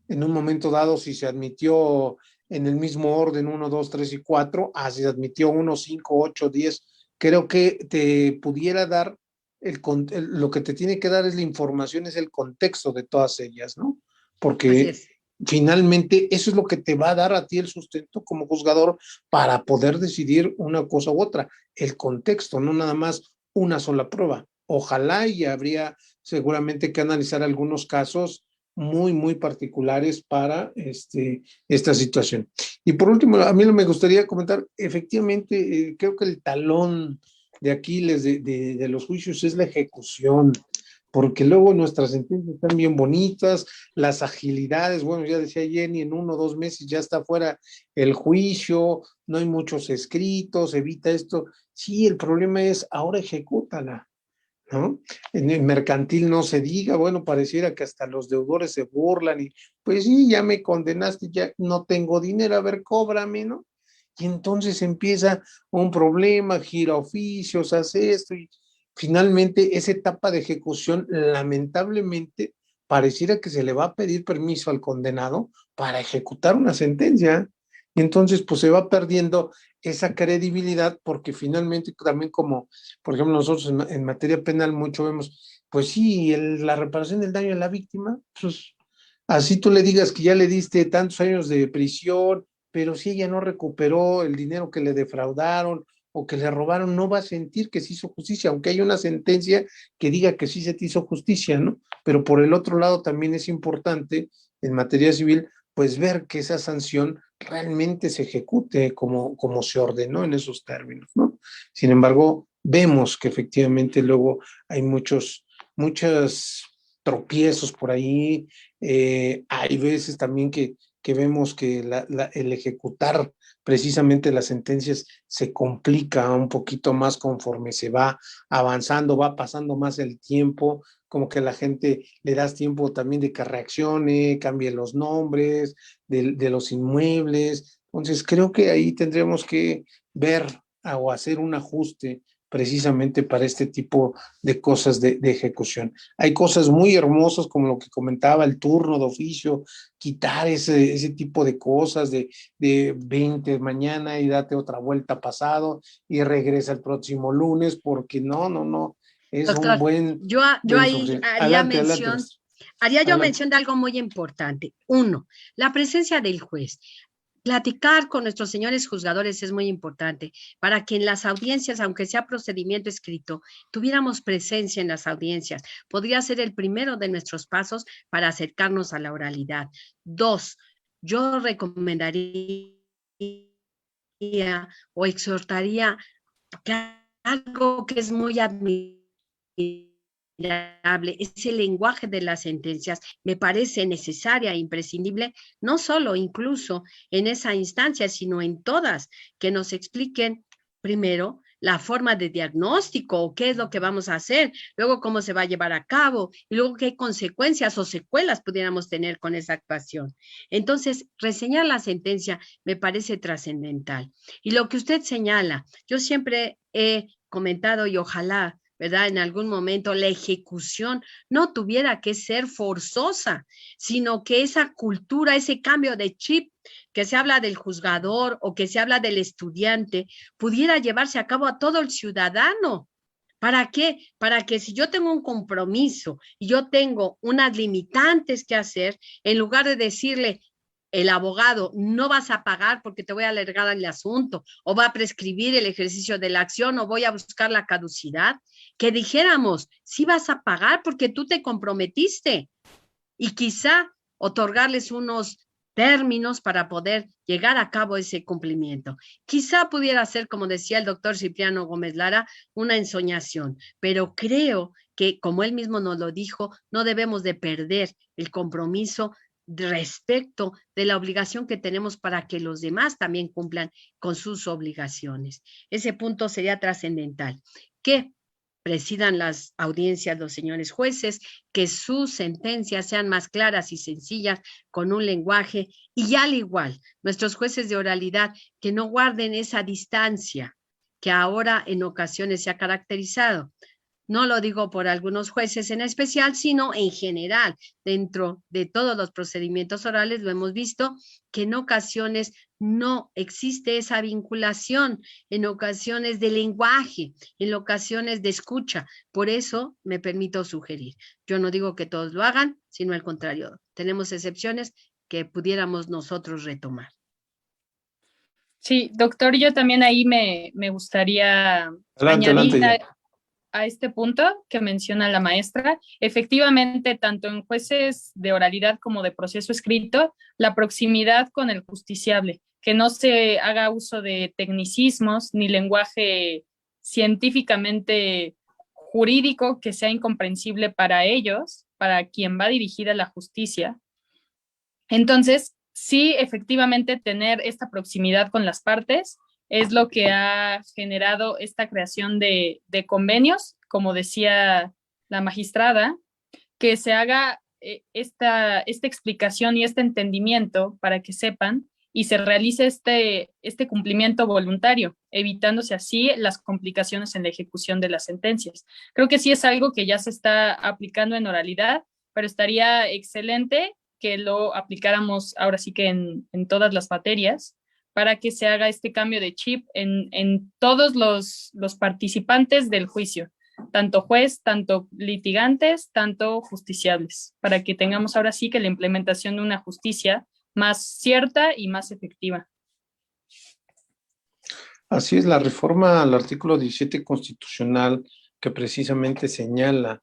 en un momento dado si se admitió en el mismo orden 1, 2, 3 y 4, si se admitió 1, 5, 8, 10, creo que te pudiera dar, lo que te tiene que dar es la información, es el contexto de todas ellas, ¿no? Así Porque es. finalmente eso es lo que te va a dar a ti el sustento como juzgador para poder decidir una cosa u otra, el contexto, no nada más una sola prueba. Ojalá y habría seguramente que analizar algunos casos muy, muy particulares para esta situación. Y por último, a mí me gustaría comentar, efectivamente, creo que el talón de Aquiles de los juicios es la ejecución, porque luego nuestras sentencias están bien bonitas, las agilidades, bueno, ya decía Jenny, en 1 o 2 meses ya está fuera el juicio, no hay muchos escritos, evita esto. Sí, el problema es ahora ejecútala, ¿no? En el mercantil no se diga, bueno, pareciera que hasta los deudores se burlan y pues sí, ya me condenaste, ya no tengo dinero, a ver, cóbrame, ¿no? Y entonces empieza un problema, gira oficios, hace esto y finalmente esa etapa de ejecución, lamentablemente, pareciera que se le va a pedir permiso al condenado para ejecutar una sentencia. Y entonces, pues se va perdiendo esa credibilidad porque finalmente también como por ejemplo, nosotros en materia penal mucho vemos, pues sí, la reparación del daño a la víctima, pues así tú le digas que ya le diste tantos años de prisión, pero si ella no recuperó el dinero que le defraudaron o que le robaron, no va a sentir que se hizo justicia, aunque hay una sentencia que diga que sí se te hizo justicia, ¿no? Pero por el otro lado también es importante en materia civil, pues ver que esa sanción realmente se ejecute como se ordenó en esos términos, ¿no? Sin embargo, vemos que efectivamente luego hay muchos tropiezos por ahí. Hay veces también que vemos que el ejecutar precisamente las sentencias se complica un poquito más conforme se va avanzando, va pasando más el tiempo, como que a la gente le das tiempo también de que reaccione, cambie los nombres de los inmuebles. Entonces, creo que ahí tendremos que ver o hacer un ajuste precisamente para este tipo de cosas de ejecución. Hay cosas muy hermosas como lo que comentaba, el turno de oficio, quitar ese tipo de cosas de 20 mañana y date otra vuelta pasado y regresa el próximo lunes, porque no, es un Doctor, yo buen ahí sufrir. Adelante, maestro. haría yo Adelante. mención de algo muy importante. Uno, la presencia del juez. Platicar con nuestros señores juzgadores es muy importante para que en las audiencias, aunque sea procedimiento escrito, tuviéramos presencia en las audiencias. Podría ser el primero de nuestros pasos para acercarnos a la oralidad. Dos, yo recomendaría o exhortaría que algo que es muy admirable es el lenguaje de las sentencias. Me parece necesaria e imprescindible, no solo incluso en esa instancia, sino en todas, que nos expliquen primero la forma de diagnóstico, qué es lo que vamos a hacer, luego cómo se va a llevar a cabo y luego qué consecuencias o secuelas pudiéramos tener con esa actuación. Entonces, reseñar la sentencia me parece trascendental. Y lo que usted señala, yo siempre he comentado y ojalá, ¿verdad? En algún momento la ejecución no tuviera que ser forzosa, sino que esa cultura, ese cambio de chip que se habla del juzgador o que se habla del estudiante, pudiera llevarse a cabo a todo el ciudadano. ¿Para qué? Para que si yo tengo un compromiso y yo tengo unas limitantes que hacer, en lugar de decirle, el abogado, no vas a pagar porque te voy a alargar el asunto, o va a prescribir el ejercicio de la acción, o voy a buscar la caducidad, que dijéramos, sí vas a pagar porque tú te comprometiste, y quizá otorgarles unos términos para poder llegar a cabo ese cumplimiento. Quizá pudiera ser, como decía el doctor Cipriano Gómez Lara, una ensoñación, pero creo que, como él mismo nos lo dijo, no debemos de perder el compromiso respecto de la obligación que tenemos para que los demás también cumplan con sus obligaciones. Ese punto sería trascendental. Que presidan las audiencias los señores jueces, que sus sentencias sean más claras y sencillas, con un lenguaje, y al igual, nuestros jueces de oralidad, que no guarden esa distancia que ahora en ocasiones se ha caracterizado. No lo digo por algunos jueces en especial, sino en general. Dentro de todos los procedimientos orales lo hemos visto que en ocasiones no existe esa vinculación, en ocasiones de lenguaje, en ocasiones de escucha. Por eso me permito sugerir. Yo no digo que todos lo hagan, sino al contrario. Tenemos excepciones que pudiéramos nosotros retomar. Sí, doctor, yo también ahí me gustaría añadir a este punto que menciona la maestra. Efectivamente, tanto en jueces de oralidad como de proceso escrito, la proximidad con el justiciable, que no se haga uso de tecnicismos ni lenguaje científicamente jurídico que sea incomprensible para ellos, para quien va dirigida la justicia. Entonces, sí, efectivamente, tener esta proximidad con las partes es lo que ha generado esta creación de convenios, como decía la magistrada, que se haga esta explicación y este entendimiento para que sepan y se realice este cumplimiento voluntario, evitándose así las complicaciones en la ejecución de las sentencias. Creo que sí es algo que ya se está aplicando en oralidad, pero estaría excelente que lo aplicáramos ahora sí que en todas las materias, para que se haga este cambio de chip en todos los participantes del juicio, tanto juez, tanto litigantes, tanto justiciables, para que tengamos ahora sí que la implementación de una justicia más cierta y más efectiva. Así es, la reforma al artículo 17 constitucional que precisamente señala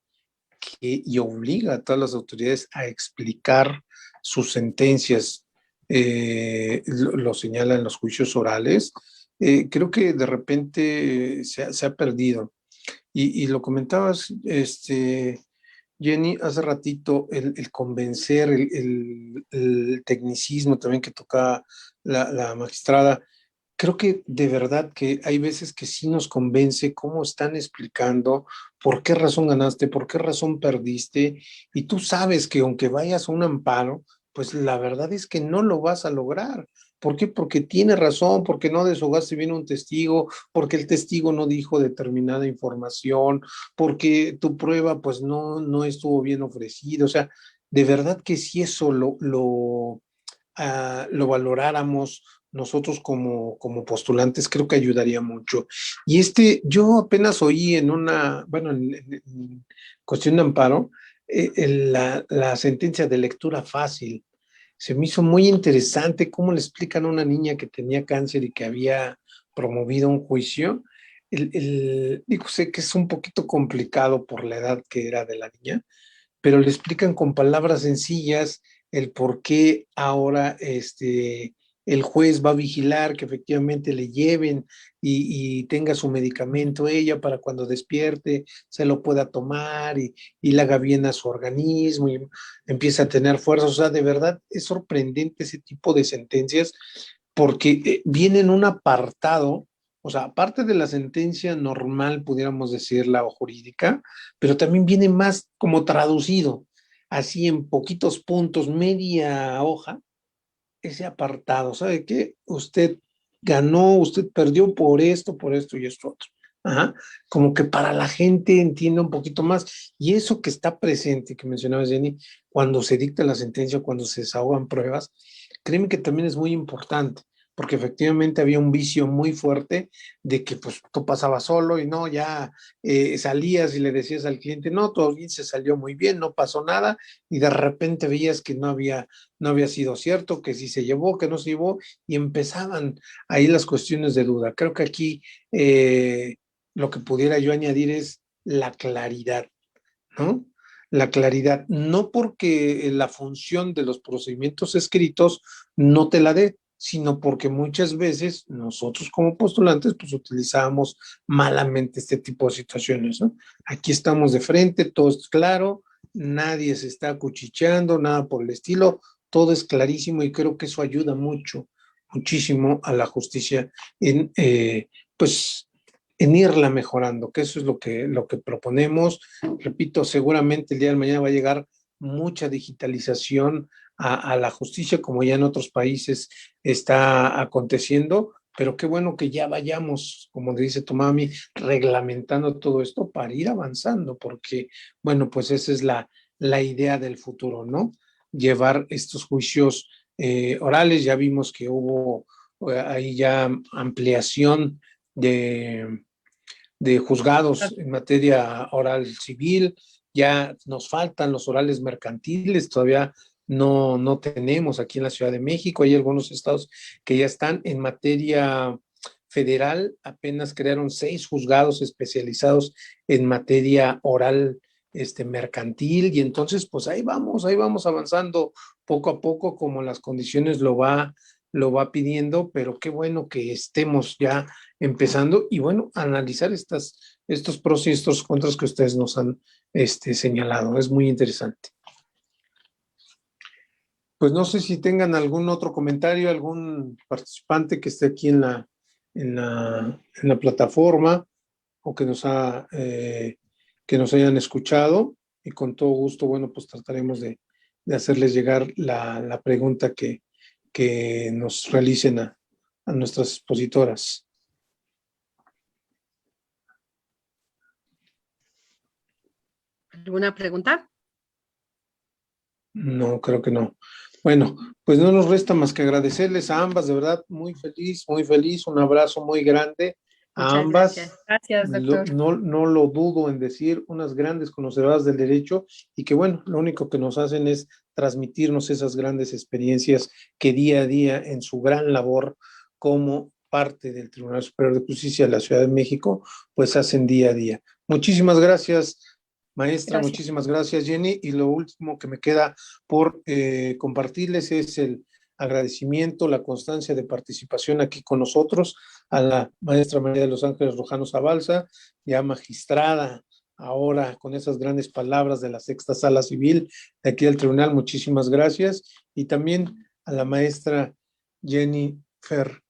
y obliga a todas las autoridades a explicar sus sentencias, lo señala en los juicios orales. Creo que de repente se ha perdido. Y lo comentabas, Jenny, hace ratito, el convencer, el tecnicismo también que toca la magistrada. Creo que de verdad que hay veces que sí nos convence cómo están explicando por qué razón ganaste, por qué razón perdiste, y tú sabes que aunque vayas a un amparo, pues la verdad es que no lo vas a lograr. ¿Por qué? Porque tiene razón, porque no deshogaste bien un testigo, porque el testigo no dijo determinada información, porque tu prueba pues no estuvo bien ofrecida. O sea, de verdad que si eso lo valoráramos nosotros como postulantes, creo que ayudaría mucho. Y yo apenas oí en cuestión de amparo, la sentencia de lectura fácil. Se me hizo muy interesante cómo le explican a una niña que tenía cáncer y que había promovido un juicio. Digo, sé que es un poquito complicado por la edad que era de la niña, pero le explican con palabras sencillas el por qué ahora el juez va a vigilar que efectivamente le lleven y tenga su medicamento ella para cuando despierte se lo pueda tomar y le haga bien a su organismo y empieza a tener fuerza. O sea, de verdad es sorprendente ese tipo de sentencias porque viene en un apartado. O sea, aparte de la sentencia normal, pudiéramos decirla, o jurídica, pero también viene más como traducido, así en poquitos puntos, media hoja, ese apartado. ¿Sabe qué? Usted ganó, usted perdió por esto y esto otro. Ajá. Como que para la gente entienda un poquito más. Y eso que está presente, que mencionaba Jenny, cuando se dicta la sentencia, cuando se desahogan pruebas, créeme que también es muy importante, porque efectivamente había un vicio muy fuerte de que pues tú pasabas solo y no, ya salías y le decías al cliente, no, todo bien, se salió muy bien, no pasó nada, y de repente veías que no había sido cierto, que sí se llevó, que no se llevó, y empezaban ahí las cuestiones de duda. Creo que aquí lo que pudiera yo añadir es la claridad, ¿no? La claridad, no porque la función de los procedimientos escritos no te la dé, sino porque muchas veces nosotros como postulantes pues utilizamos malamente este tipo de situaciones, ¿no? Aquí estamos de frente, todo es claro, nadie se está acuchicheando, nada por el estilo, todo es clarísimo y creo que eso ayuda mucho, muchísimo a la justicia en, pues, en irla mejorando, que eso es lo que proponemos. Repito, seguramente el día de mañana va a llegar mucha digitalización a la justicia, como ya en otros países está aconteciendo, pero qué bueno que ya vayamos, como dice tu mami, reglamentando todo esto para ir avanzando, porque, bueno, pues esa es la idea del futuro, ¿no? Llevar estos juicios orales, ya vimos que hubo ahí ya ampliación de juzgados en materia oral civil, ya nos faltan los orales mercantiles, todavía no tenemos aquí en la Ciudad de México, hay algunos estados que ya están en materia federal, apenas crearon 6 juzgados especializados en materia oral mercantil, y entonces pues ahí vamos avanzando poco a poco como las condiciones lo va pidiendo, pero qué bueno que estemos ya empezando y bueno, analizar estos pros y estos contras que ustedes nos han señalado. Es muy interesante. Pues no sé si tengan algún otro comentario, algún participante que esté aquí en la plataforma o que nos hayan escuchado, y con todo gusto, bueno, pues trataremos de hacerles llegar la pregunta que nos realicen a nuestras expositoras. ¿Alguna pregunta? No, creo que no. Bueno, pues no nos resta más que agradecerles a ambas, de verdad, muy feliz, un abrazo muy grande a Muchas ambas. gracias. Gracias, doctor. No lo dudo en decir, unas grandes conocedoras del derecho y que bueno, lo único que nos hacen es transmitirnos esas grandes experiencias que día a día en su gran labor como parte del Tribunal Superior de Justicia de la Ciudad de México, pues hacen día a día. Muchísimas gracias, maestra, Gracias. muchísimas gracias, Jenny. Y lo último que me queda por compartirles es el agradecimiento, la constancia de participación aquí con nosotros a la maestra María de los Ángeles Rojano Zabalza, ya magistrada ahora con esas grandes palabras de la Sexta Sala Civil de aquí del Tribunal. Muchísimas gracias. Y también a la maestra Jennifer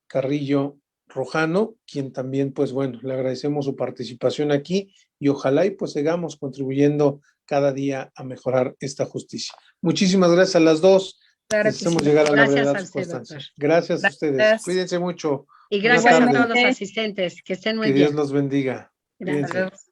Carrillo Rojano, quien también, pues bueno, le agradecemos su participación aquí y ojalá y pues sigamos contribuyendo cada día a mejorar esta justicia. Muchísimas gracias a las dos. Claro que Deseamos sí. llegar a la Gracias brevedad a de usted, constancia. doctor. Gracias a ustedes. Gracias. Cuídense mucho. Y Buenas gracias a tardes. todos los asistentes. Que estén muy Que Dios bien. los bendiga. Gracias. Cuídense. Hasta luego.